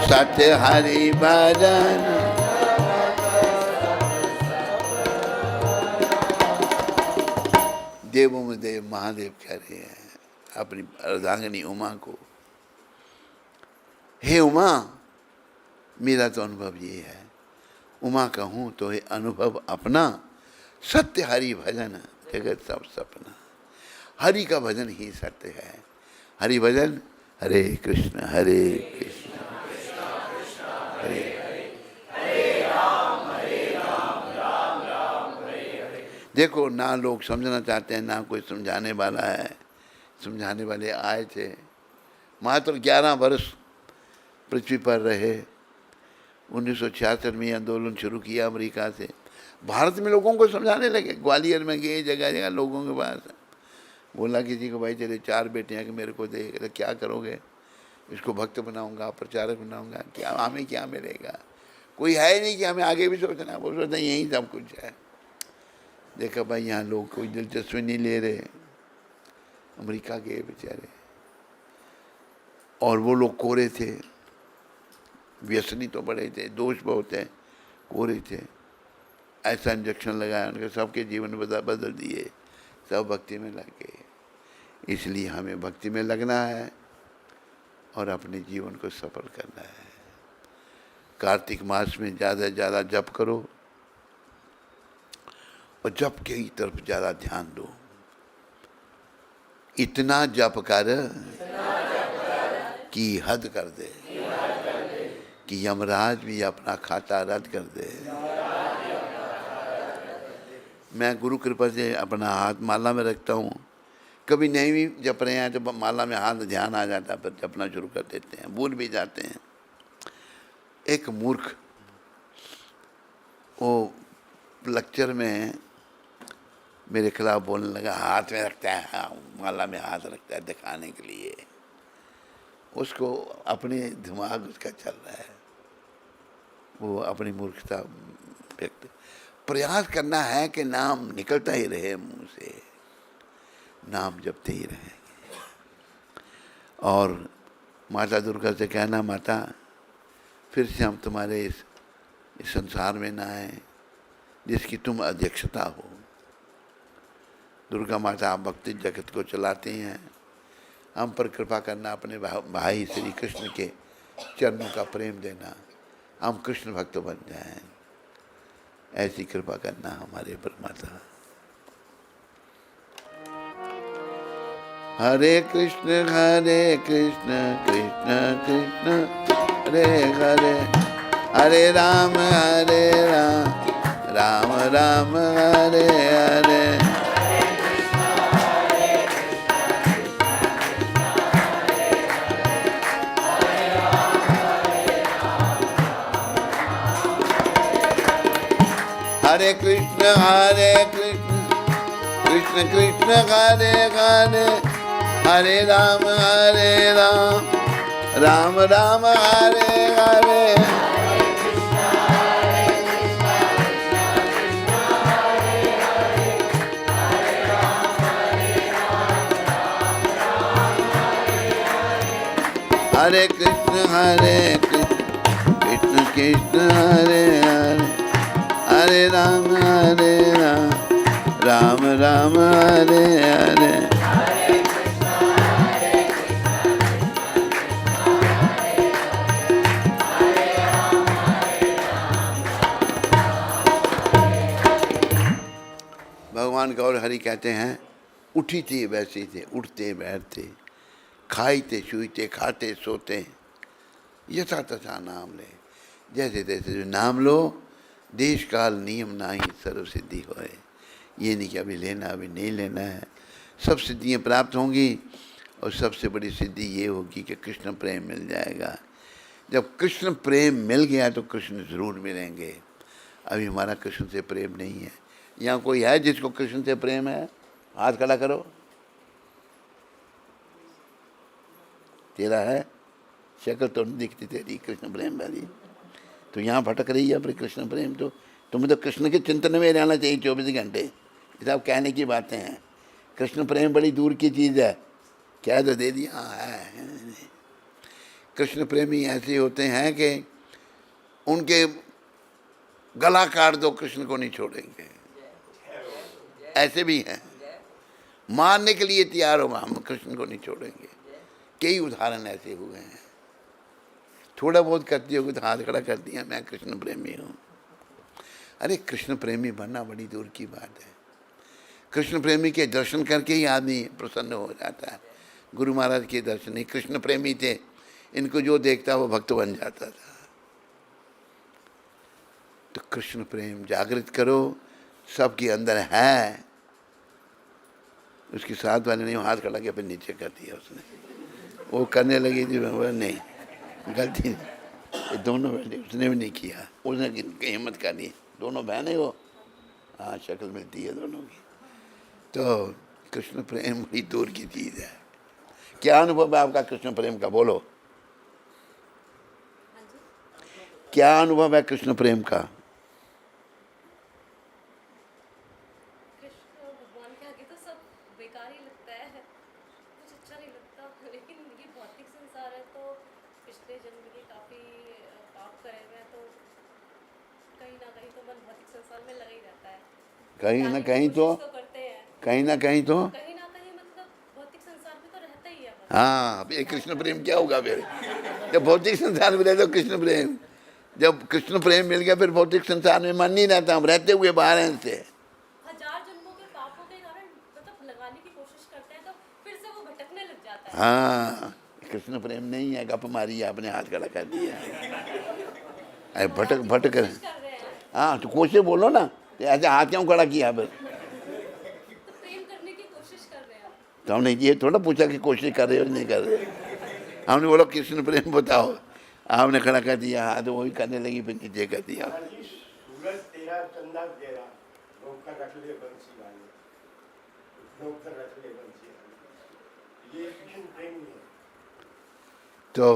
सत्य हरि भजन। देवों में देव महादेव कह रहे हैं अपनी अर्धांगिनी उमा को, हे उमा, मेरा तो अनुभव ये है, उमा कहूँ तो हे अनुभव अपना, सत्य हरि भजन जगत सब सपना। हरि का भजन ही सत्य है। हरि भजन हरे कृष्ण हरे देखो ना लोग समझना चाहते हैं, ना कोई समझाने वाला है। समझाने वाले आए थे, मात्र 11 वर्ष पृथ्वी पर रहे। 1966 में आंदोलन शुरू किया अमेरिका से, भारत में लोगों को समझाने लगे। ग्वालियर में गए, जगह जगह लोगों के पास, बोला किसी को, भाई तेरे 4 बेटे हैं कि मेरे को दे, तो क्या करोगे? इसको भक्त बनाऊंगा, प्रचारक बनाऊंगा, क्या हमें क्या मिलेगा? कोई है ही नहीं कि हमें आगे भी सोचना। वो सोचते यही सब कुछ है। देखा भाई यहाँ लोग कोई दिलचस्पी नहीं ले रहे, अमेरिका गए बेचारे। और वो लोग कोरे थे, व्यसनी तो बड़े थे, दोष बहुत है, कोरे थे। ऐसा इंजेक्शन लगाया उनके, सबके जीवन बदल दिए, सब भक्ति में लग गए। इसलिए हमें भक्ति में लगना है और अपने जीवन को सफल करना है। कार्तिक मास में ज़्यादा से ज़्यादा जप करो और जप के ही तरफ ज़्यादा ध्यान दो। इतना जप कर कि हद कर दे, कि यमराज भी अपना खाता रद्द कर दे। मैं गुरु कृपा से अपना हाथ माला में रखता हूँ। कभी नहीं भी जप रहे हैं तो माला में हाथ ध्यान आ जाता है, फिर जपना शुरू कर देते हैं, भूल भी जाते हैं। एक मूर्ख वो लेक्चर में मेरे खिलाफ बोलने लगा, हाथ में रखता है, हाँ माला में हाथ रखता है दिखाने के लिए। उसको अपने दिमाग उसका चल रहा है, वो अपनी मूर्खता व्यक्त। प्रयास करना है कि नाम निकलता ही रहे मुंह से, नाम जपते ही रहे। और माता दुर्गा से कहना, माता फिर से हम तुम्हारे इस संसार में ना आए जिसकी तुम अध्यक्षता हो। दुर्गा माता आप भक्ति जगत को चलाती हैं, हम पर कृपा करना, अपने भाई श्री कृष्ण के चरणों का प्रेम देना, हम कृष्ण भक्त बन जाएं। ऐसी कृपा करना हमारे पर माता। हरे कृष्ण कृष्ण कृष्ण हरे हरे, हरे राम राम राम हरे हरे। हरे कृष्ण कृष्ण कृष्ण हरे हरे, हरे राम राम राम हरे हरे। हरे कृष्ण कृष्ण कृष्ण हरे हरे, हरे राम राम राम हरे हरे। भगवान गौर हरि कहते हैं, उठी थी वैसी थे, उठते बैठते, खाईते छूते, खाते सोते, यथा तथा नाम ले। जैसे तैसे जो नाम लो, देश काल नियम नाही सर्व सिद्धि होए। ये नहीं कि अभी लेना, अभी नहीं लेना है। सब सिद्धियाँ प्राप्त होंगी और सबसे बड़ी सिद्धि ये होगी कि कृष्ण प्रेम मिल जाएगा। जब कृष्ण प्रेम मिल गया तो कृष्ण ज़रूर मिलेंगे। अभी हमारा कृष्ण से प्रेम नहीं है। यहाँ कोई है जिसको कृष्ण से प्रेम है? हाथ खड़ा करो। तेरा है? शक्ल तो नहीं दिखती तेरी कृष्ण प्रेम वाली, तो यहाँ भटक रही है अपने कृष्ण प्रेम। तो तुम्हें तो कृष्ण के चिंतन में रहना चाहिए 24 घंटे। ये सब कहने की बातें हैं। कृष्ण प्रेम बड़ी दूर की चीज़ है, क्या तो दे दिया है। कृष्ण प्रेमी ऐसे होते हैं कि उनके गला काट दो, कृष्ण को नहीं छोड़ेंगे। ऐसे भी हैं, मारने के लिए तैयार हो, हम कृष्ण को नहीं छोड़ेंगे। कई उदाहरण ऐसे हुए हैं। थोड़ा बहुत करती होगी तो हाथ खड़ा कर दिया, मैं कृष्ण प्रेमी हूँ। अरे कृष्ण प्रेमी बनना बड़ी दूर की बात है। कृष्ण प्रेमी के दर्शन करके ही आदमी प्रसन्न हो जाता है। गुरु महाराज के दर्शन ही कृष्ण प्रेमी थे, इनको जो देखता वो भक्त बन जाता था। तो कृष्ण प्रेम जागृत करो, सबके अंदर है। उसके साथ वाले ने हाथ खड़ा किया, फिर नीचे कर दिया उसने, वो करने लगी थी, नहीं गलती नहीं, ये दोनों उसने भी नहीं किया, उसने हिम्मत कर ली, दोनों बहनें वो, हाँ शक्ल मिलती है दोनों की। तो कृष्ण प्रेम बड़ी दूर की चीज़ है। क्या अनुभव है आपका कृष्ण प्रेम का, बोलो क्या अनुभव है कृष्ण प्रेम का? कहीं ना कहीं तो मतलब हाँ, ये कृष्ण प्रेम क्या होगा फिर? जब भौतिक संसार में रहते हो कृष्ण प्रेम, जब कृष्ण प्रेम मिल गया फिर भौतिक संसार में मन नहीं रहता, हम रहते हुए बाहर हैं से। हजार जन्मों के पापों के कारण मतलब लगाने की कोशिश करते हैं तो फिर से वो भटकने लग जाता है। हाँ, कृष्ण प्रेम नहीं है, गप मारी है, आपने हाथ खड़ा कर दिया, अरे भटक भटक रहे। हाँ तो कोशिश बोलो ना, तो ऐसे हाथ क्यों खड़ा किया फिर? तो प्रेम करने की कोशिश कर रहे हैं। तो हमने ये थोड़ा पूछा कि कोशिश कर रहे हो नहीं कर रहे, हमने बोला कृष्ण प्रेम बताओ, आपने खड़ा कर दिया हाथ, वही करने लगी, फिर नीचे कर दिया। सूरज तेरा चंदा तेरा, नौकर रख ले बंसी वाले, नौकर रख ले बंसी वाले, ये कृष्ण प्रेम नहीं है। तो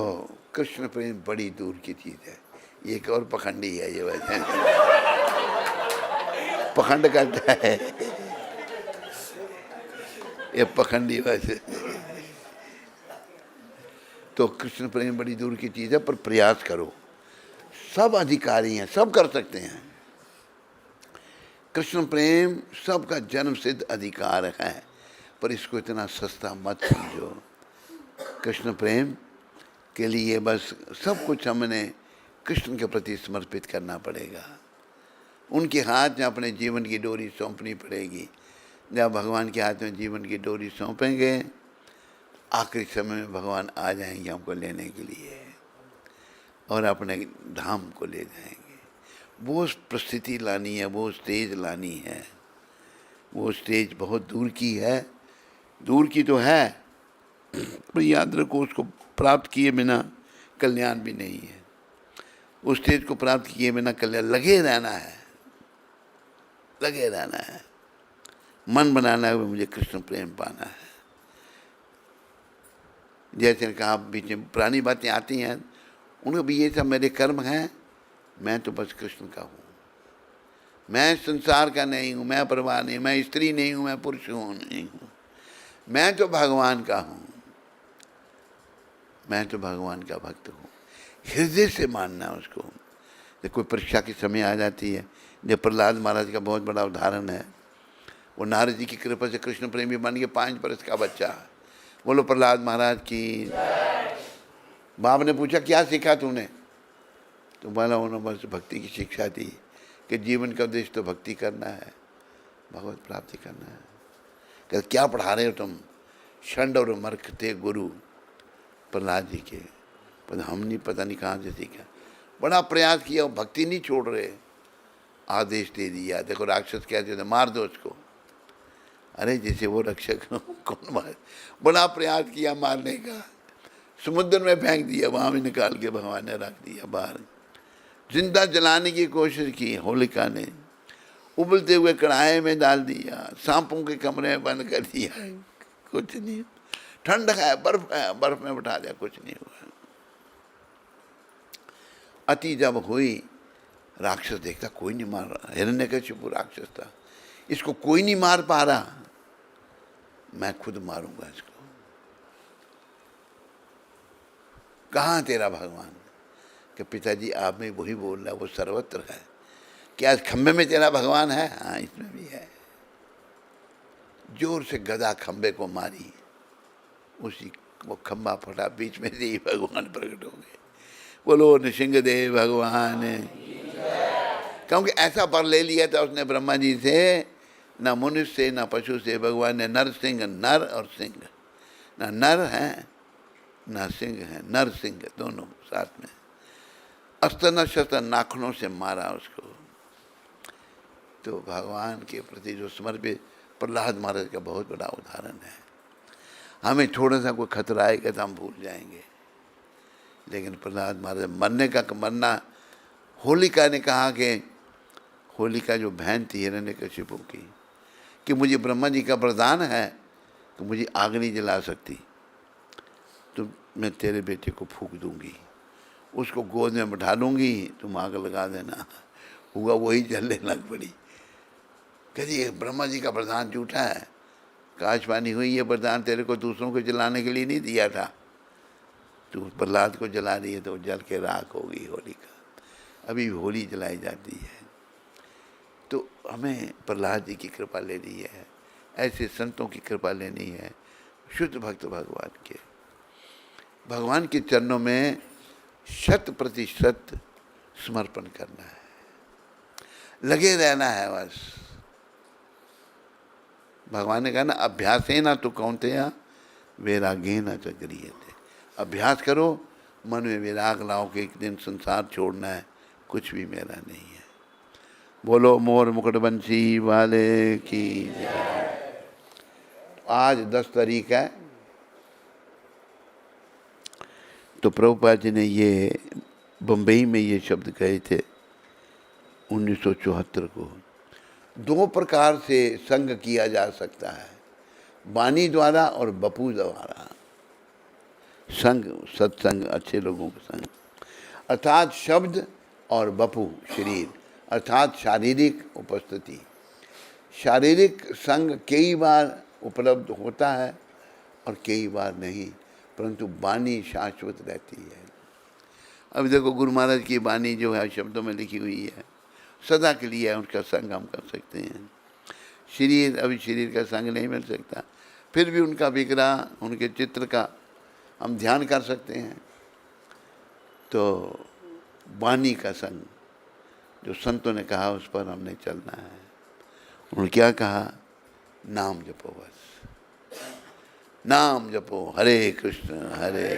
कृष्ण प्रेम बड़ी दूर की चीज़ है। ये एक और पखंडी है, ये वजह पखंड करता है, ये पखंडी वजह। तो कृष्ण प्रेम बड़ी दूर की चीज़ है, पर प्रयास करो, सब अधिकारी हैं, सब कर सकते हैं। कृष्ण प्रेम सबका जन्म सिद्ध अधिकार है, पर इसको इतना सस्ता मत समझो। कृष्ण प्रेम के लिए बस सब कुछ हमने कृष्ण के प्रति समर्पित करना पड़ेगा, उनके हाथ में अपने जीवन की डोरी सौंपनी पड़ेगी। जब भगवान के हाथ में जीवन की डोरी सौंपेंगे, आखिरी समय में भगवान आ जाएंगे हमको लेने के लिए और अपने धाम को ले जाएंगे। वो परिस्थिति लानी है, वो स्टेज लानी है, वो स्टेज बहुत दूर की है, दूर की तो है, पर याद रखो उसको प्राप्त किए बिना कल्याण भी नहीं है। उस स्टेज को प्राप्त किए बिना कल्याण, लगे रहना है, लगे रहना है, मन बनाना है मुझे कृष्ण प्रेम पाना है। जैसे कहा बीच में पुरानी बातें आती हैं, उनको भी ये सब मेरे कर्म हैं, मैं तो बस कृष्ण का हूँ, मैं संसार का नहीं हूँ, मैं परिवार नहीं, मैं स्त्री नहीं हूँ, मैं पुरुष हूँ नहीं हूँ, मैं तो भगवान का हूँ, मैं तो भगवान का भक्त हूँ। हृदय से मानना उसको। जब कोई परीक्षा की समय आ जाती है, जब प्रहलाद महाराज का बहुत बड़ा उदाहरण है, वो नारद जी की कृपा से कृष्ण प्रेमी बन के 5 वर्ष का बच्चा। बोलो प्रहलाद महाराज की। बाप ने पूछा क्या सीखा तूने? तो बोला उन्होंने बस भक्ति की शिक्षा दी कि जीवन का उद्देश्य तो भक्ति करना है, भगवत प्राप्ति करना है। कहते क्या पढ़ा रहे हो तुम? षंड और मर्ख थे गुरु प्रहलाद जी के, पर हमने पता नहीं कहाँ से सीखा। बड़ा प्रयास किया, भक्ति नहीं छोड़ रहे, आदेश दे दिया, देखो राक्षस क्या देते, मार दो उसको। अरे जैसे वो रक्षक कौन मार, बड़ा प्रयास किया मारने का, समुद्र में फेंक दिया, वहाँ भी निकाल के भगवान ने रख दिया बाहर। जिंदा जलाने की कोशिश की होलिका ने, उबलते हुए कढ़ाई में डाल दिया, सांपों के कमरे में बंद कर दिया, कुछ नहीं। ठंड है, बर्फ है, बर्फ में बैठा दिया, कुछ नहीं हुआ। अति जब हुई, राक्षस देखता कोई नहीं मार रहा, हिरण्यकशिपु राक्षस था, इसको कोई नहीं मार पा रहा, मैं खुद मारूंगा इसको। कहाँ तेरा भगवान? कि पिताजी आप में वही बोल रहा है, वो सर्वत्र है। क्या इस खंबे में तेरा भगवान है? हाँ इसमें भी है। जोर से गदा खंबे को मारी, उसी वो खंबा फटा, बीच में से ही भगवान प्रकट हो गए। बोलो नृसिंहदेव भगवान, क्योंकि ऐसा वर ले लिया था उसने ब्रह्मा जी से, न मनुष्य से न पशु से, भगवान ने नर सिंह, नर और सिंह ना नर हैं ना सिंह हैं, नर सिंह दोनों साथ में। अस्त्र न शस्त्र, नाखूनों से मारा उसको। तो भगवान के प्रति जो समर्पित प्रहलाद महाराज का बहुत बड़ा उदाहरण है। हमें थोड़ा सा कोई खतरा आएगा तो हम भूल जाएंगे, लेकिन प्रहलाद महाराज मरने का मरना, होलिका ने कहा कि होलिका जो बहन थी हिरण्यकशिपु की, कि मुझे ब्रह्मा जी का वरदान है कि मुझे आग नहीं जला सकती, तो मैं तेरे बेटे को फूंक दूंगी, उसको गोद में बैठा लूँगी, तुम आग लगा देना। हुआ वही जलने लग पड़ी। कहती ब्रह्मा जी का वरदान झूठा है। काशवाणी हुई, ये वरदान तेरे को दूसरों को जलाने के लिए नहीं दिया था, तू प्रहलाद को जला रही है तो जल के राख होगी होलिका। अभी होली जलाई जाती है। तो हमें प्रहलाद जी की कृपा लेनी है, ऐसे संतों की कृपा लेनी है, शुद्ध भक्त भगवान के चरणों में 100% समर्पण करना है, लगे रहना है बस। भगवान ने कहा ना, अभ्यासेन तु कौन्तेय वैराग्येन च गृह्यते। अभ्यास करो, मन में विराग लाओ कि एक दिन संसार छोड़ना है, कुछ भी मेरा नहीं है। बोलो मोर मुकुट बंसी वाले की जय। आज 10 तारीख है, तो प्रभुपाद जी ने ये बम्बई में ये शब्द कहे थे 1974 को। 2 प्रकार से संग किया जा सकता है, वाणी द्वारा और बपू द्वारा। संग, सत्संग, अच्छे लोगों का संग, अर्थात शब्द, और बपू शरीर, अर्थात शारीरिक उपस्थिति। शारीरिक संग कई बार उपलब्ध होता है और कई बार नहीं, परंतु वाणी शाश्वत रहती है। अभी देखो गुरु महाराज की वाणी जो है शब्दों में लिखी हुई है, सदा के लिए है, उनका संग हम कर सकते हैं। शरीर, अभी शरीर का संग नहीं मिल सकता, फिर भी उनका विग्रह, उनके चित्र का हम ध्यान कर सकते हैं। तो वाणी का संग जो संतों ने कहा, उस पर हमने चलना है। उन्होंने क्या कहा? नाम जपो, बस नाम जपो। हरे कृष्ण हरे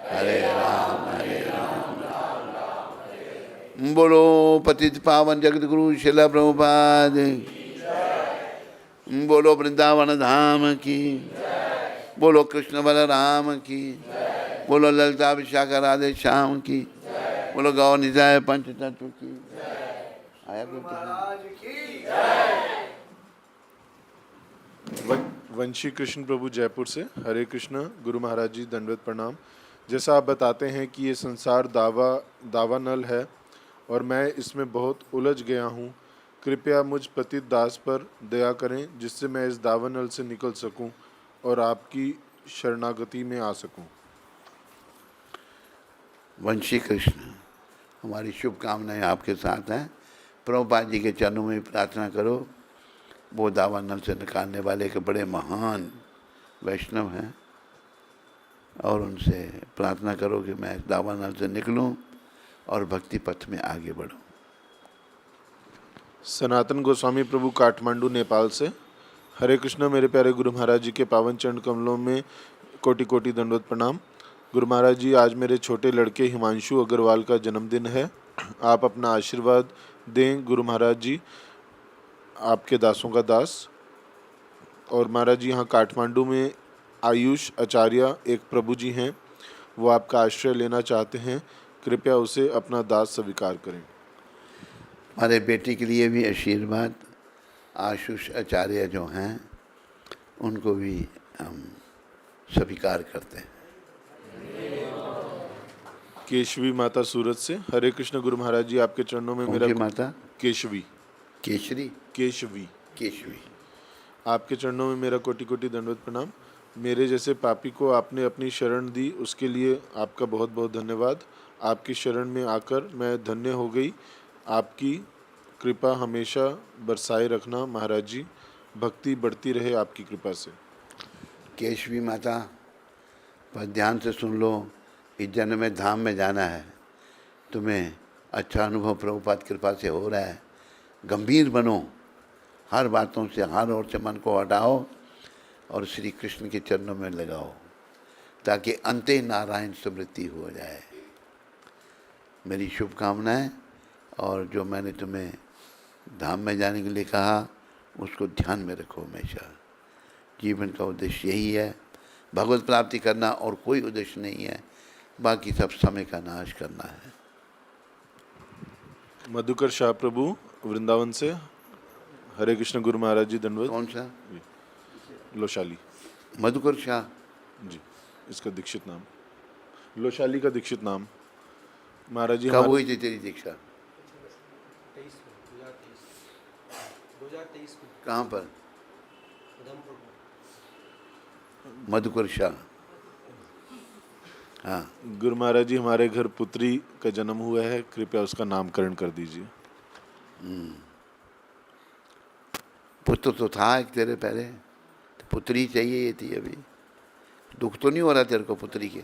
हरे राम हरे राम। बोलो पतित पावन जगत गुरु शिला प्रभुपाद, बोलो वृंदावन धाम की, बोलो कृष्ण बलराम की, बोलो ललिता विशाखा राधे श्याम की, बोलो गौ निजाय पंच तत्व की। आया वंशी कृष्ण प्रभु जयपुर से। हरे कृष्ण गुरु महाराज जी, दंडवत प्रणाम। जैसा आप बताते हैं कि ये संसार दावानल है और मैं इसमें बहुत उलझ गया हूँ, कृपया मुझ पतित दास पर दया करें, जिससे मैं इस दावानल से निकल सकूं और आपकी शरणागति में आ सकूं। वंशी कृष्ण, हमारी शुभकामनाएं आपके साथ हैं। प्रभुपाद जी के चरणों में प्रार्थना करो। वो दावानल से निकालने वाले के बड़े महान वैष्णव हैं, और उनसे प्रार्थना करो कि मैं दावानल से निकलूं और भक्ति पथ में आगे बढ़ूं। सनातन गोस्वामी प्रभु काठमांडू नेपाल से। हरे कृष्ण मेरे प्यारे गुरु महाराज जी के पावन चरण कमलों में कोटि कोटि दंडवत प्रणाम। गुरु महाराज जी, आज मेरे छोटे लड़के हिमांशु अग्रवाल का जन्मदिन है। आप अपना आशीर्वाद दें गुरु महाराज जी, आपके दासों का दास। और महाराज जी, यहाँ काठमांडू में आयुष आचार्य एक प्रभु जी हैं, वो आपका आश्रय लेना चाहते हैं, कृपया उसे अपना दास स्वीकार करें। हमारे बेटे के लिए भी आशीर्वाद। आयुष आचार्य जो हैं उनको भी हम स्वीकार करते हैं। केशवी माता सूरत से। हरे कृष्ण गुरु महाराज जी, आपके चरणों में मेरा माता केशवी केशरी केशवी केशवी आपके चरणों में मेरा कोटि कोटि दंडवत प्रणाम। मेरे जैसे पापी को आपने अपनी शरण दी, उसके लिए आपका बहुत बहुत धन्यवाद। आपकी शरण में आकर मैं धन्य हो गई। आपकी कृपा हमेशा बरसाए रखना महाराज जी, भक्ति बढ़ती रहे आपकी कृपा से। केशवी माता, पर ध्यान से सुन लो, इस जन्म में धाम में जाना है, तुम्हें अच्छा अनुभव प्रभुपाद कृपा से हो रहा है। गंभीर बनो, हर बातों से, हर ओर से मन को हटाओ और श्री कृष्ण के चरणों में लगाओ, ताकि अंते नारायण स्मृति हो जाए। मेरी शुभकामनाएं, और जो मैंने तुम्हें धाम में जाने के लिए कहा उसको ध्यान में रखो हमेशा। जीवन का उद्देश्य यही है, भगवत प्राप्ति करना, और कोई उद्देश्य नहीं है। बाकी सब समय का नाश करना है। मधुकर शाह प्रभु वृंदावन से, हरे कृष्ण गुरु महाराज जी दंडवत। कौन सा? लोशाली मधुकर शाह जी, इसका दीक्षित नाम, लोशाली का दीक्षित नाम। महाराज जी कब हुई थी तेरी दीक्षा? 2023 में कहाँ पर? उधमपुर में। मधुकर शाह। हाँ, गुरु महाराज जी, हमारे घर पुत्री का जन्म हुआ है, कृपया उसका नामकरण कर दीजिए। पुत्र तो था एक तेरे पहले, तो पुत्री चाहिए थी। अभी दुख तो नहीं हो रहा तेरे को पुत्री के?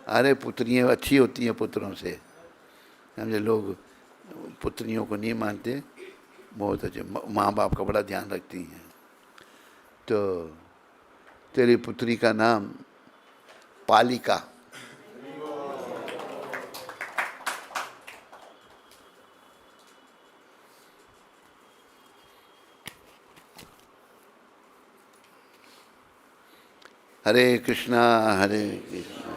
अरे पुत्रियाँ अच्छी होती हैं पुत्रों से, समझे। लोग पुत्रियों को नहीं मानते, बहुत अच्छे माँ बाप का बड़ा ध्यान रखती हैं। तो तेरी पुत्री का नाम पालिका। हरे कृष्णा हरे कृष्णा